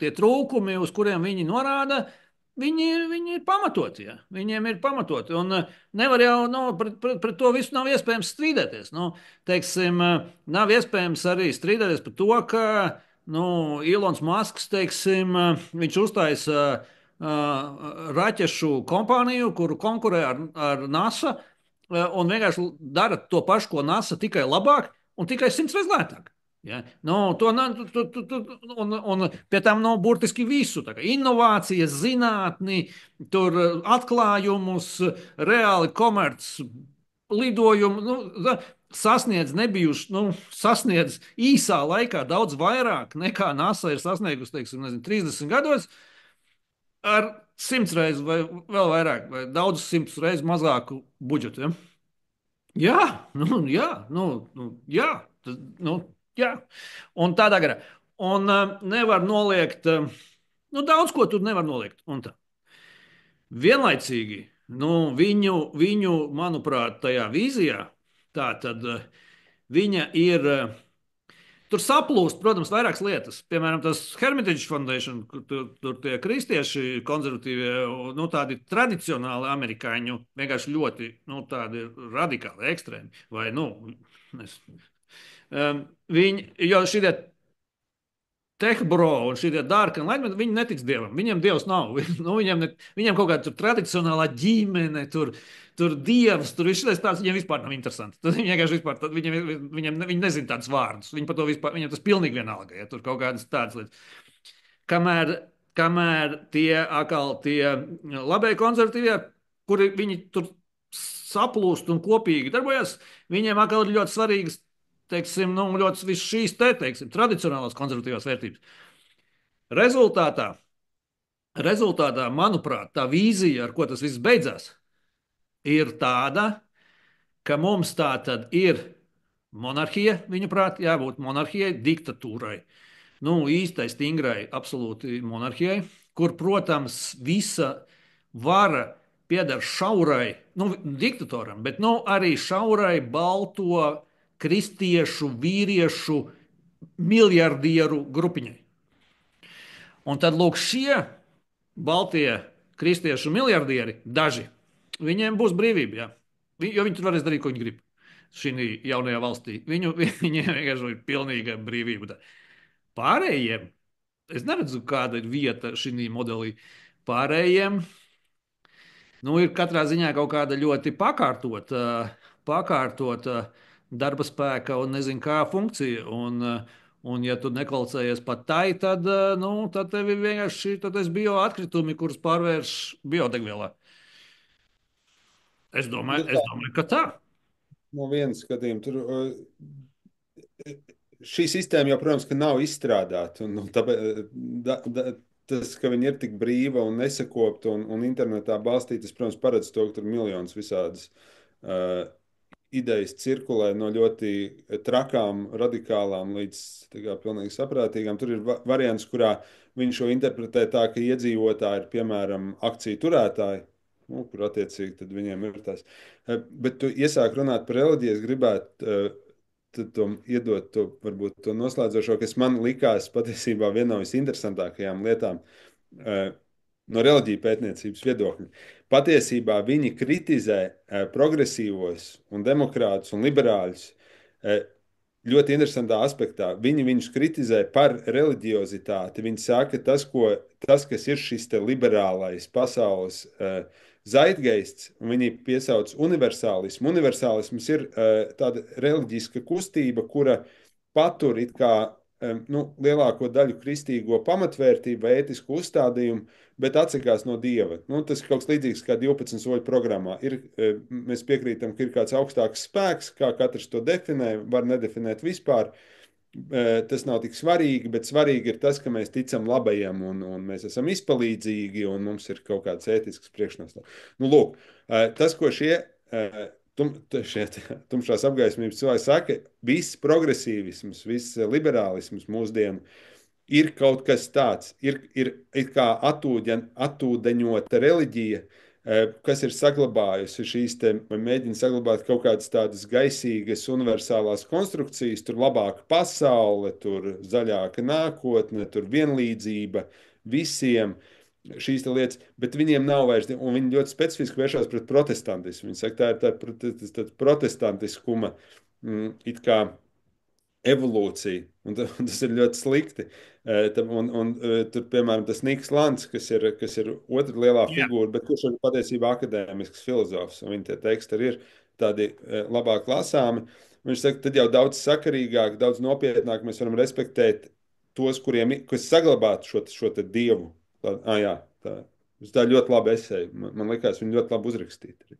S1: tie trūkumi, uz kuriem viņi norāda, viņi ir pamatoti. Ja? Viņiem ir pamatoti. Un nevar jau pret to visu nav iespējams strīdēties. Nu, teiksim, nav iespējams arī strīdēties par to, ka nu, Ilons Masks, teiksim, viņš uztaisa raķešu kompāniju, kuru konkurē ar NASA, un vienkārši dara to pašu, ko NASA, tikai labāk un tikai 100 reizes lētāk. Ja? Nu, un pie tam nav burtiski visu. Inovācijas, zinātni, tur atklājumus, reāli komerc lidojumu. Nu, sasniedz īsā laikā daudz vairāk nekā NASA ir sasniegusi, teiksim, 30 gados, ar 100 reizes vai vēl vairāk, vai daudz 100 reizes mazāku budžetu. Ja? Jā, jā. Un tādā garā. Un nevar noliegt, daudz ko tur nevar noliegt. Un tā. Vienlaicīgi, viņu, manuprāt, tajā vīzijā, tā tad viņa ir. Tur saplūst, protams, vairākas lietas. Piemēram, tas Hermitage Foundation, kur tur tie kristieši, konservatīvie, nu, tādi tradicionāli amerikāņu, vienkārši ļoti tādi radikāli, ekstrēmi. Vai, jo šie tehbro un šie dārki, viņi netic dievam. Viņiem dievs nav. Viņiem kaut kāda tradicionālā ģimene, tur dievs, tur viss šis tāds, viņiem vispār nav interesanti. Viņi vienkārši vispār, viņi nezina tādus vārdus. Viņi par to vispār, viņiem tas pilnīgi vienalga, ja tur kaut kādas tādas lietas. Kamēr tie labēji konservatīvie, kuri viņi tur saplūst un kopīgi darbojas, viņiem atkal ir ļoti svarīgas, teiksim, ļoti šīs teiksim, tradicionālās konservatīvās vērtības. Rezultātā, manuprāt, tā vīzija, ar ko tas viss beidzās, ir tāda, ka mums tā tad ir monarhija, viņuprāt, jābūt monarhijai, diktatūrai. Nu, īstai, stingrai, absolūti monarhijai, kur, protams, visa vara pieder šaurai, nu, diktatoram, bet nu, arī šaurai balto kristiešu, vīriešu, miljardieru grupiņai. Un tad lūk, šie baltie kristiešu miljardieri, daži, viņiem būs brīvība, jā. Jo viņi tur varēs darīt, ko viņi grib. Šī jaunajā valstī. Viņiem vienkārši ir pilnīga brīvība. Pārējiem, es neredzu, kāda ir vieta šī modelī. Pārējiem, nu, ir katrā ziņā kaut kāda ļoti pakārtota darba spēka un nezinu kā funkcija. Un ja tu nekvalificējies pat tai, tad, nu, tad tev ir vienkārši bioatkritumi, kurus pārvērš biodegvielā.
S2: Nu,
S1: Es
S2: tā,
S1: domāju, ka tā.
S2: no vienas skatījuma tur šī sistēma jau, protams, ka nav izstrādāta. Un tāpēc, tas, ka viņi ir tik brīva un nesakopta un internetā balstīta, tas, protams, paredz to, ka tur ir miljonus visādas uh, idejas cirkulē no ļoti trakām, radikālām līdz pilnīgi saprātīgām. Tur ir variants, kurā viņš šo interpretē tā, ka iedzīvotāji ir, piemēram, akciju turētāji. Nu, kur attiecīgi viņiem ir tas. Bet tu iesāk runāt par reliģiju, es gribētu to iedot to, varbūt to noslēdzošo, kas man likās patiesībā viena no visinteresantākajām lietām no reliģiju pētniecības viedokļa. Patiesībā viņi kritizē progresīvos un demokrātus un liberāļus ļoti interesantā aspektā. Viņi viņus kritizē par reliģiozitāti. Viņi saka, tas, kas ir šis liberālais pasaules zaitgeists, un viņi piesauc universālismu. Universālisms ir tāda reliģiska kustība, kura patur it kā nu, lielāko daļu kristīgo pamatvērtību vai ētisku uzstādījumu, bet atsakās no dieva. Nu, tas ir kaut kas līdzīgs kā 12 soļu programmā. Mēs piekrītam, ka ir kāds augstāks spēks, kā katrs to definē, var nedefinēt vispār. Tas nav tik svarīgi, bet svarīgi ir tas, ka mēs ticam labajam un mēs esam izpalīdzīgi un mums ir kaut kāds ētisks priekšnostats. Nu, lūk, tas, ko šie tumšās apgaismības cilvēki saka, viss progresīvisms, viss liberālisms mūsdienu ir kaut kas tāds, ir kā atūdeņota reliģija, kas ir saglabājusi vai mēģina saglabāt kaut kādas tādas gaisīgas, universālās konstrukcijas, tur labāka pasaule, tur zaļāka nākotne, tur vienlīdzība visiem. Šīs lietas, bet viņiem nav vairs, un viņi ļoti specifiski vēršas pret protestantismu. Viņi saka, tā ir tā protestantiskuma it kā evolūcija, un tas ir ļoti slikti. Tur, piemēram, tas Niks Lants, kas ir otra lielā
S1: Jā.
S2: figūra, bet kurš ir patiesībā akadēmisks filozofs, un viņa tie teksti arī ir tādi labāk lasāmi. Viņš saka, tad jau daudz sakarīgāk, daudz nopietnāk mēs varam respektēt tos, kas saglabātu šo te dievu. Jā, tā ir ļoti laba esēja. Man liekas, viņi ļoti labi uzrakstīti.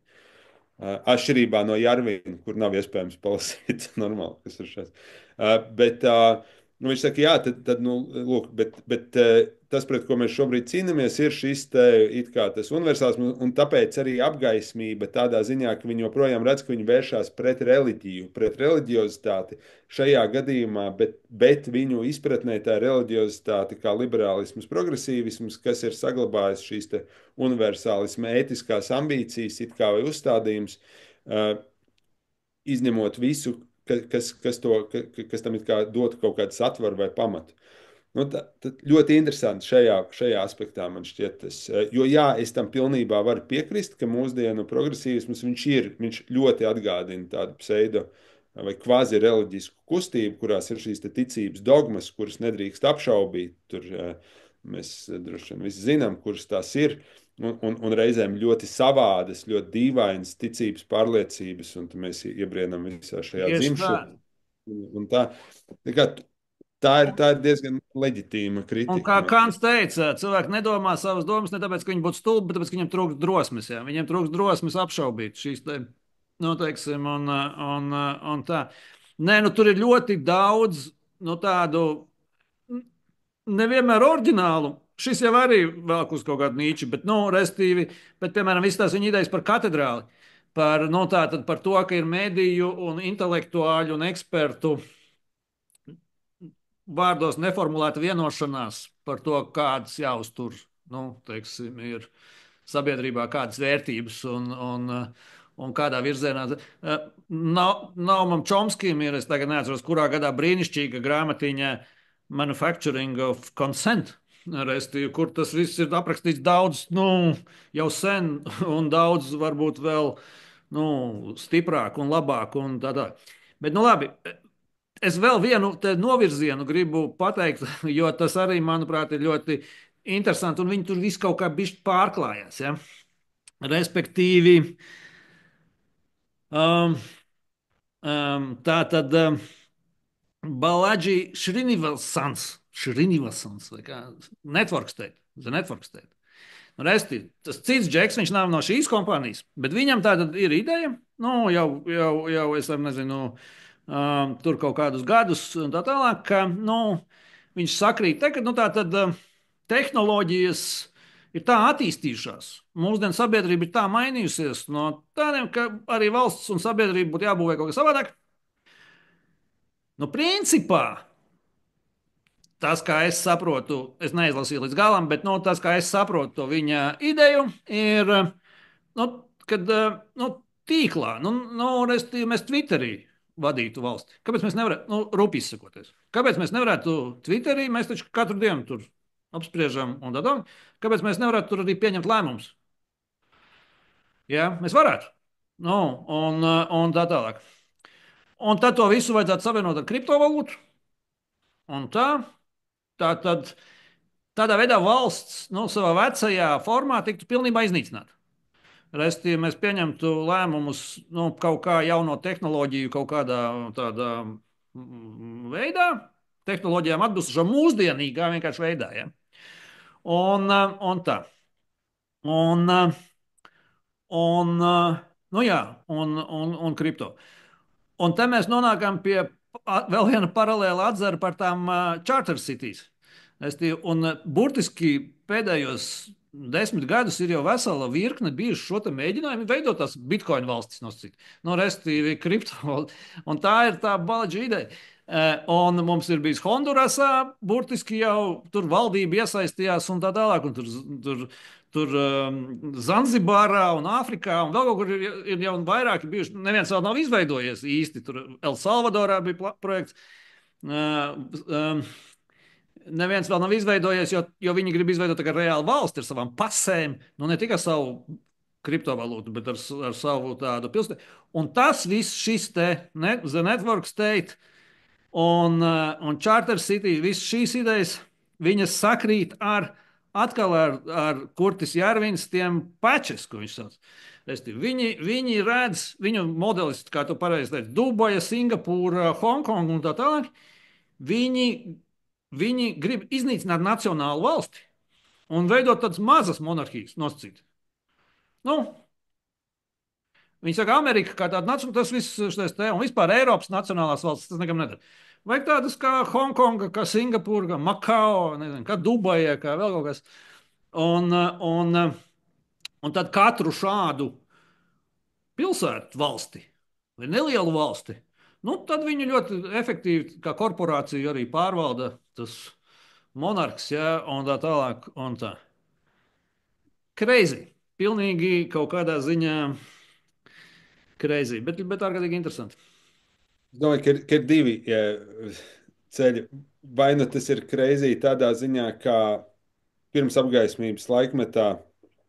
S2: Atšķirībā no Jarvīna, kur nav iespējams palasīt normāli, kas ir šis. Bet nu, viņš saka, jā, tad nu, lūk, bet tas, pret ko mēs šobrīd cīnāmies, ir šis it kā tas universāls, un tāpēc arī apgaismība tādā ziņā, ka viņi joprojām redz, ka viņi vēršās pret reliģiju, pret reliģiozitāti šajā gadījumā, bet viņu izpratnē tā reliģiozitāte kā liberālisms, progresīvisms, kas ir saglabājis šīs te universālisma ētiskās ambīcijas, it kā vai uzstādījums, izņemot visu, kas tam dotu kaut kādu satvaru vai pamatu. Nu, ļoti interesanti šajā aspektā man šķiet tas. Jo jā, es tam pilnībā varu piekrist, ka mūsdienu progresīvisms viņš ļoti atgādina tādu pseido vai kvazi reliģisku kustību, kurās ir šīs ticības dogmas, kuras nedrīkst apšaubīt. Tur mēs droši vien visi zinām, kuras tās ir. Un reizēm ļoti savādas, ļoti dīvainas ticības pārliecības, un mēs iebrienam visā šajā
S1: Tieši tā.
S2: dzimšu. Tā ir diezgan leģitīma
S1: Un kā
S2: kritika.
S1: Kants teica, cilvēki nedomā savas domas ne tāpēc, ka viņi būtu stulbi, bet tāpēc, ka viņiem trūkst drosmes. Jā. Viņiem trūkst drosmes apšaubīt šīs te, nu, teiksim, un tā. Nē, nu tur ir ļoti daudz nu, tādu nevienmēr oriģinālu. Šis jau arī velk uz kaut kādu nīču, bet, nu, restīvi, bet, piemēram, visas tās viņa idejas par katedrāli, par, nu, tātad par to, ka ir mediju un intelektuāļu un ekspertu vārdos neformulēta vienošanās par to, kādas jāuztur, nu, teiksim, ir sabiedrībā, kādas vērtības un kādā virzienā. Naumam Čomskim ir, es tagad neatceros, kurā gadā brīnišķīga grāmatiņa Manufacturing of Consent, restīvi, kur tas viss ir aprakstīts daudz, nu, jau sen un daudz varbūt vēl, nu, stiprāk un labāk un tā tā. Bet, nu, labi, es vēl vienu novirzienu gribu pateikt, jo tas arī, manuprāt, ir ļoti interesanti, un viņi tur viss kaut kā bišķi pārklājās. Ja? Respektīvi, um, tā tad Balaji Šrinivasans, vai kā Network State, The Network State. Nu, resti, tas cits džeks, viņš nav no šīs kompānijas, bet viņam tā tad ir ideja, nu, jau es ar nezinu, tur kaut kādus gadus un tā tālāk, ka, nu, viņš sakrīt, te, ka, nu, tā tad tehnoloģijas ir tā attīstījušās. Mūsdienu sabiedrība ir tā mainījusies no tādiem, ka arī valsts un sabiedrība būtu jābūvē kaut kā savādāk. Nu, principā, tas, kā es saprotu, es neizlasīju līdz galam, bet nu, tas, kā es saprotu to viņa ideju, ir, nu, kad nu, tīklā, restīvi, mēs Twitterī vadītu valsti. Kāpēc mēs nevarētu, nu, rupi izsakoties, kāpēc mēs nevarētu Twitterī, mēs taču katru dienu tur apspriežam un tā tālāk, kāpēc mēs nevarētu tur arī pieņemt lēmumus? Jā, mēs varētu. Nu, un tā tālāk. Un tad to visu vajadzētu savienot ar kriptovalūtu. Un tā tad tādā veidā valsts nu, savā vecajā formā tiktu pilnībā iznīcināta. Restīvi mēs pieņemtu lēmumus nu, kaut kā jauno tehnoloģiju, kaut kādā tādā veidā, tehnoloģijām atbilstošā mūsdienīgā vienkārši veidā. Ja? Un tā. Un, nu jā, un kripto. Un te mēs nonākam pie vēl viena paralēla atzara par tām charter cities. Un burtiski pēdējos 10 gadus ir jau vesela virkne bijuši šo mēģinājumu veidot tās bitkoinu valstis, no restīvi kripto. Un tā ir tā baladža ideja. Un mums ir bijis Hondurasā, burtiski jau tur valdība iesaistījās un tā tālāk. Un tur Zanzibārā un Āfrikā un vēl kaut kur ir jau vairāki bijuši. Neviens vēl nav izveidojies īsti. Tur Elsalvadorā bija projekts. Neviens vēl nav izveidojies, jo viņi grib izveidot reālu valsti ar savām pasēm, nu ne tikai savu kriptovalūtu, bet ar savu tādu pilsētu. Un tas viss šis te The Network State un Charter City, visas šīs idejas, viņas sakrīt atkal ar Kurtis Jārvins tiem patches, ko viņš sauc. Viņi redz, viņu modelis, kā tu pareizi teici, Dubaja, Singapūra, Hongkonga un tā tālāk, viņi grib iznīcināt nacionālu valsti un veidot tādas mazas monarhijas nosacīt. Nu, viņi saka, Amerika kā tāda nacionāla, tas viss šis te, un vispār Eiropas nacionālās valstis, tas nekam nedara. Vajag tādas kā Hongkonga, kā Singapūra, kā Makao, nezinu, kā Dubaja, kā vēl kaut kas. Un tad katru šādu pilsētu valsti vai nelielu valsti, nu, tad viņi ļoti efektīvi kā korporācija arī pārvalda tas monarhs, ja, un tā tālāk. Un tā. Crazy. Pilnīgi kaut kādā ziņā crazy, bet ārkārtīgi interesanti.
S2: Es domāju, ka ir divi ceļi. Vai nu tas ir kreizī tādā ziņā, kā pirms apgaismības laikmetā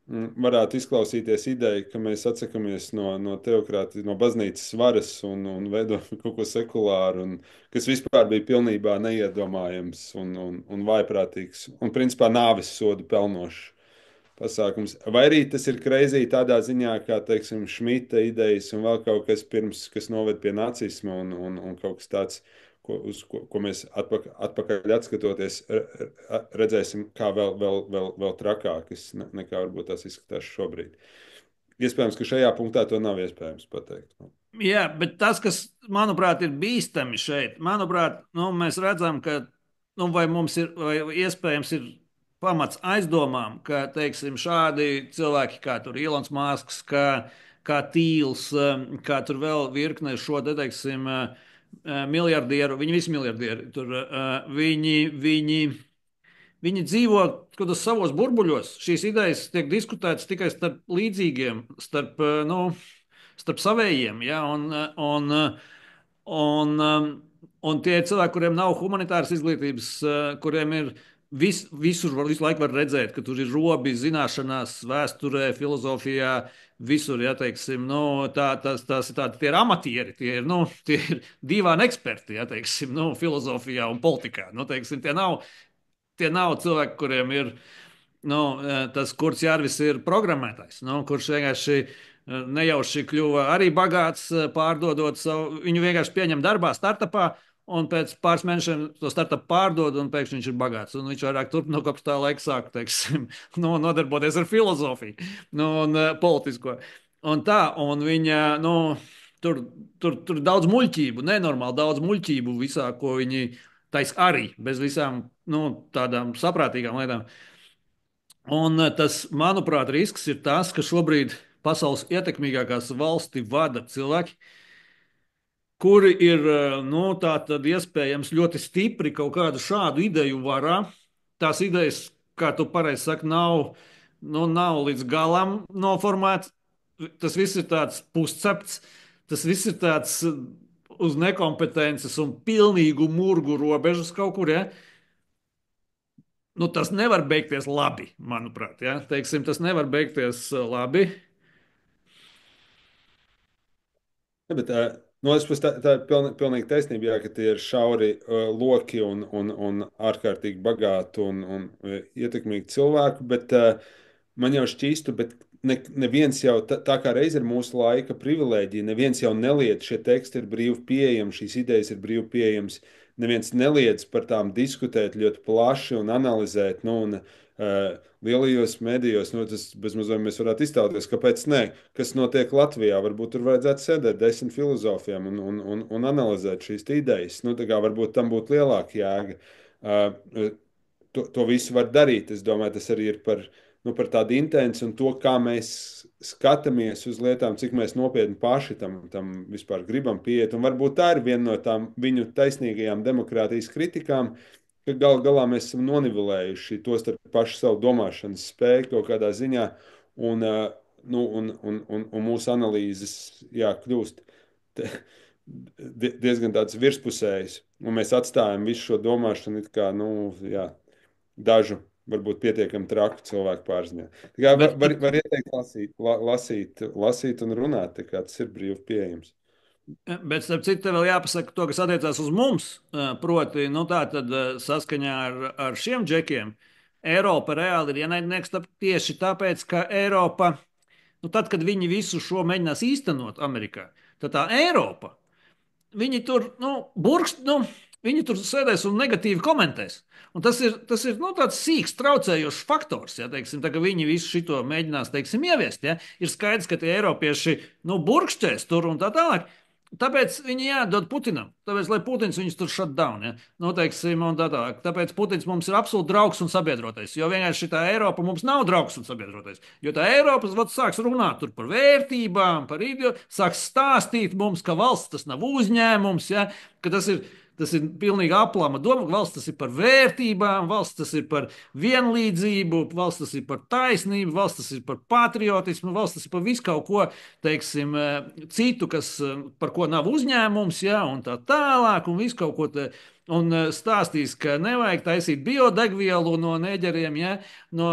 S2: varētu izklausīties ideja, ka mēs atsakāmies no teokrātijas, no baznīcas varas un veidojam kaut ko sekulāru, kas vispār bija pilnībā neiedomājams un vājprātīgs un principā nāves sodu pelnošs pasākums. Vai arī tas ir kreizī tādā ziņā, kā, teiksim, Šmita idejas un vēl kaut kas pirms, kas noved pie nacisma un kaut kas tāds, ko mēs atpakaļ atskatoties, redzēsim kā vēl trakākas nekā varbūt tās izskatās šobrīd. Iespējams, ka šajā punktā to nav iespējams pateikt.
S1: Jā, bet tas, kas, manuprāt, ir bīstami šeit, manuprāt, nu, mēs redzam, ka nu, vai mums ir, vai iespējams ir pamats aizdomām, ka, teiksim, šādi cilvēki kā tur Ilons Masks, kā Tīls, kā tur vēl virkne šo, te, teiksim, miljardieru, viņi visi miljardieri, tur, viņi dzīvo kaut kādos savos burbuļos. Šīs idejas tiek diskutētas tikai starp līdzīgiem, starp savējiem. Ja? Un tie cilvēki, kuriem nav humanitāras izglītības, kuriem ir visur, visu laiku var redzēt, ka tur ir robi zināšanās, vēsturē, filozofijā, visur, ja teiksim, tas ir tādi, tie ir amatieri, tie ir divāni eksperti, ja teiksim, filozofijā un politikā. Teiksim, tie nav cilvēki, kuriem ir tas Kurts Jārvis ir programmētājs, kurš vienkārši nejauši kļuva arī bagāts, pārdodot savu. Viņu vienkārši pieņem darbā, startupā, un pēc pāris mēnešiem to startupu pārdod, un pēkšņi viņš ir bagāts. Un viņš vairāk turpina kopš tā laika sākt, teiksim, nodarboties ar filozofiju un politisko. Un tā, un viņa, tur daudz muļķību, nenormāli daudz muļķību visā, ko viņi taisa arī, bez visām tādām saprātīgām lietām. Un tas, manuprāt, risks ir tas, ka šobrīd pasaules ietekmīgākās valsti vada cilvēki, kuri ir tātad iespējams ļoti stipri kaut kādu šādu ideju varā. Tās idejas, kā tu pareizi saki, nav līdz galam noformētas. Tas viss ir tāds puscepts, tas viss ir tāds uz nekompetences un pilnīgu murgu robežas kaut kur. Ja? Tas nevar beigties labi, manuprāt. Ja? Teiksim, tas nevar beigties labi.
S2: Ja, bet, no otras puses, tā ir pilnīgi taisnība, jā, ka tie ir šauri loki un ārkārtīgi bagāti un ietekmīgi cilvēki, bet man jau šķīstu, bet neviens jau, tā kā reiz ir mūsu laika privilēģija, neviens jau neliedz, šie teksti ir brīvi pieejami, šīs idejas ir brīvi pieejamas, neviens neliedz par tām diskutēt ļoti plaši un analizēt, lielajos medijos, tas bezmazliet mēs varētu iztēloties, kāpēc nē, kas notiek Latvijā. Varbūt tur vajadzētu sēdēt 10 filozofiem un analizēt šīs idejas. Tā kā varbūt tam būtu lielāka jēga. To visu var darīt. Es domāju, tas arī ir par tādu intenci un to, kā mēs skatāmies uz lietām, cik mēs nopietni paši tam vispār gribam pieiet. Un varbūt tā ir viena no tām viņu taisnīgajām demokrātijas kritikām, ka gal galā mēs esam nonivelējuši to starp pašu savu domāšanas spēju kaut kādā ziņā, un mūsu analīzes kļūst diezgan tāds virspusējs, un mēs atstājam visu šo domāšanu it kā, dažu varbūt pietiekami traku cilvēku pārziņā. Tā kā
S1: Bet,
S2: var ieteikt lasīt un runāt, tā kā tas ir brīvi pieejams.
S1: Bet, starp citu, te vēl jāpasaka to, kas attiecās uz mums. Proti, tā tad saskaņā ar šiem džekiem Eiropa reāli ir ienaidnieks tieši tāpēc, ka Eiropa, tad, kad viņi visu šo mēģinās īstenot Amerikā, tad tā Eiropa, viņi tur burkst, viņi tur sēdēs un negatīvi komentēs. Un tas ir tāds sīks traucējošs faktors. Ja, teiksim, tā, viņi visu šo mēģinās ieviest. Ja, ir skaidrs, ka tie Eiropieši burkšķēs tur un tā tālāk. Tāpēc viņi jādod Putinam. Tāpēc, lai Putins viņus tur shutdown. Ja? Teiksim, un tā tālāk. Tāpēc Putins mums ir absolūti draugs un sabiedrotais. Jo vienkārši tā Eiropa mums nav draugs un sabiedrotais. Jo tā Eiropa sāks runāt par vērtībām, par ideju, sāks stāstīt mums, ka valsts tas nav uzņēmums, ja? Ka tas ir pilnīgi aplama doma. Valsts tas ir par vērtībām, valsts tas ir par vienlīdzību, valsts tas ir par taisnību, valsts tas ir par patriotismu, valsts tas ir par visu kaut ko, teiksim, citu, par ko nav uzņēmums, ja, un tā tālāk, un visu kaut ko te. Un stāstīs, ka nevajag taisīt biodegvielu no neģeriem, ja, no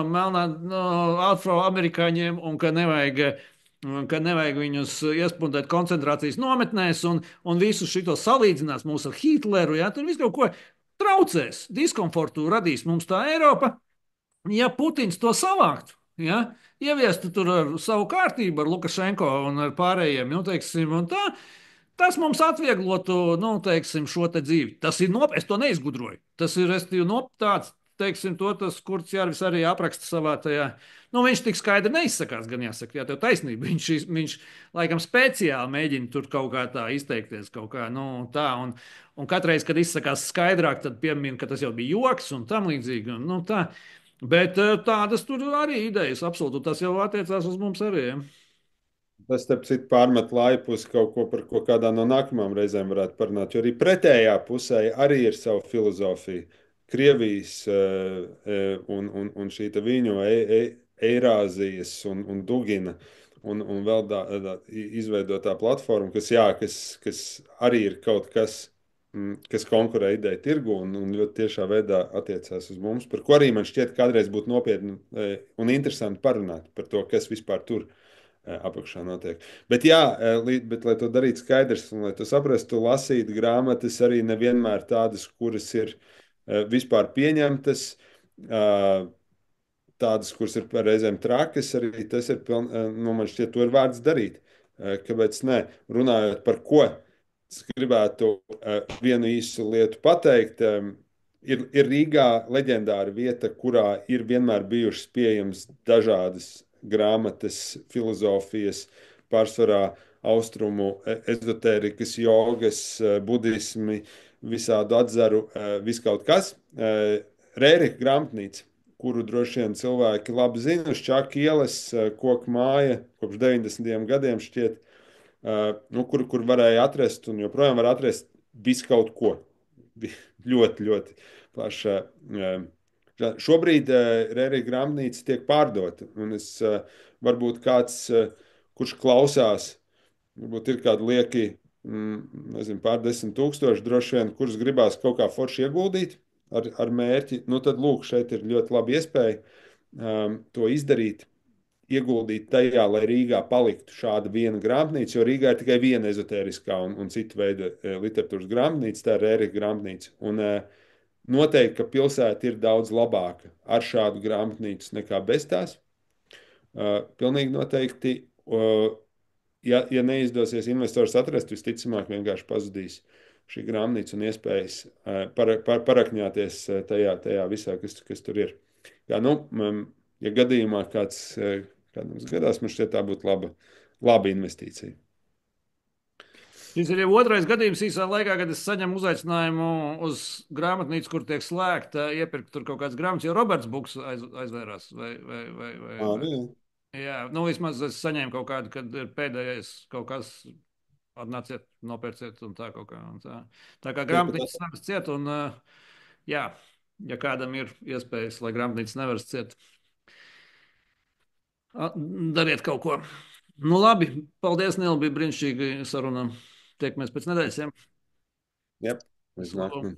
S1: afroamerikāņiem, un ka nevajag viņus iespundēt koncentrācijas nometnēs un visu šo salīdzinās mūs ar Hitleru. Ja? Tur viss kaut ko traucēs, diskomfortu radīs mums tā Eiropa, ja Putins to savāktu. Ja? Ieviestu tur ar savu kārtību, ar Lukašenko un ar pārējiem, teiksim, un tā. Tas mums atvieglotu teiksim, šo te dzīvi. Tas ir nopietni, es to neizgudroju. Tas ir tāds teiksim, to tas Kurts Jārvis arī apraksta savā tajā. Nu, viņš tik skaidri neizsakās, gan jāsaka, jā, tev taisnība. Viņš laikam speciāli mēģina tur kaut kā tā izteikties, kaut kā nu, tā. Un katreiz, kad izsakās skaidrāk, tad piemin, ka tas jau bija joks un tam līdzīgi. Un, nu, tā. Bet tādas tur arī idejas, absolūti. Tas jau attiecās uz mums arī. Ja.
S2: Tas, starp citu, pārmet laipus kaut ko, par ko kādā no nākamajām reizēm varētu parunāt. Jo arī pretējā pusē arī ir sava filozofija. Krievijas un šī viņu Eirāzijas un Dugina un vēl izveidotā platforma, kas, jā, kas arī ir kaut kas, kas konkurē ideju tirgu un ļoti tiešā veidā attiecās uz mums, par ko arī man šķiet kādreiz būtu nopietni un interesanti parunāt par to, kas vispār tur ir apakšā notiek. Bet, jā, bet, lai to darītu skaidrs un lai to saprastu, lasīt grāmatas arī nevienmēr tādas, kuras ir vispār pieņemtas, tādas, kuras ir reizēm trakas, arī tas ir, nu, man šķiet, to ir vērts darīt. Kāpēc ne? Runājot par ko, es gribētu vienu īsu lietu pateikt. Ir Rīgā leģendāra vieta, kurā ir vienmēr bijušas pieejamas dažādas grāmatas, filozofijas, pārsvarā austrumu ezotērikas, jogas, budismi, visādu atzaru, viskaut kas. Rērika grāmatnīca, kuru droši vien cilvēki labi zina, Šķāka ielas, koka māja, kopš 90. gadiem šķiet, nu, kur varēja atrast un joprojām var atrast viskaut ko. Ļoti, ļoti plaša. Šobrīd Rērija grāmatnīca tiek pārdota, un es varbūt kāds, kurš klausās, varbūt ir kādi lieki, nezinu, pār 10 000 droši vien, kurus gribās kaut kā forši ieguldīt ar mērķi, nu tad lūk, šeit ir ļoti laba iespēja to izdarīt, ieguldīt tajā, lai Rīgā paliktu šāda viena grāmatnīca, jo Rīgā ir tikai viena ezotēriskā un cita veida literatūras grāmatnīca, tā ir Rērija grāmatnīca. Un noteikti, ka pilsēta ir daudz labāka ar šādu grāmatnīcu nekā bez tās. Pilnīgi noteikti, ja neizdosies investors atrast, visticamāk vienkārši pazudīs šī grāmatnīca un iespējas parakņāties tajā visā, kas tur ir. Jā, nu, ja gadījumā kādam gadās, man šķiet tā būtu laba investīcija.
S1: Šis ir jau otrais gadījums īsā laikā, kad es saņemu uzaicinājumu uz grāmatnīcu, kur tiek slēgta, iepirkt tur kaut kādas grāmatas, jo Roberts Buks aizvērās. Vai.
S2: Jā.
S1: Jā, nu vismaz es saņēmu kaut kādu, kad ir pēdējais kaut kas, atnāciet, nopērciet un tā kaut kā. Un tā. Tā kā grāmatnīcas nevar ciet, un jā, ja kādam ir iespējas, lai grāmatnīcas nevar ciet, dariet kaut ko. Nu labi, paldies, Nīl, bija brīnišķīgi saruna. Tiekamies pēc nedēļas. Ja?
S2: Jep, līdz
S1: Visu labu!
S2: nākamajam.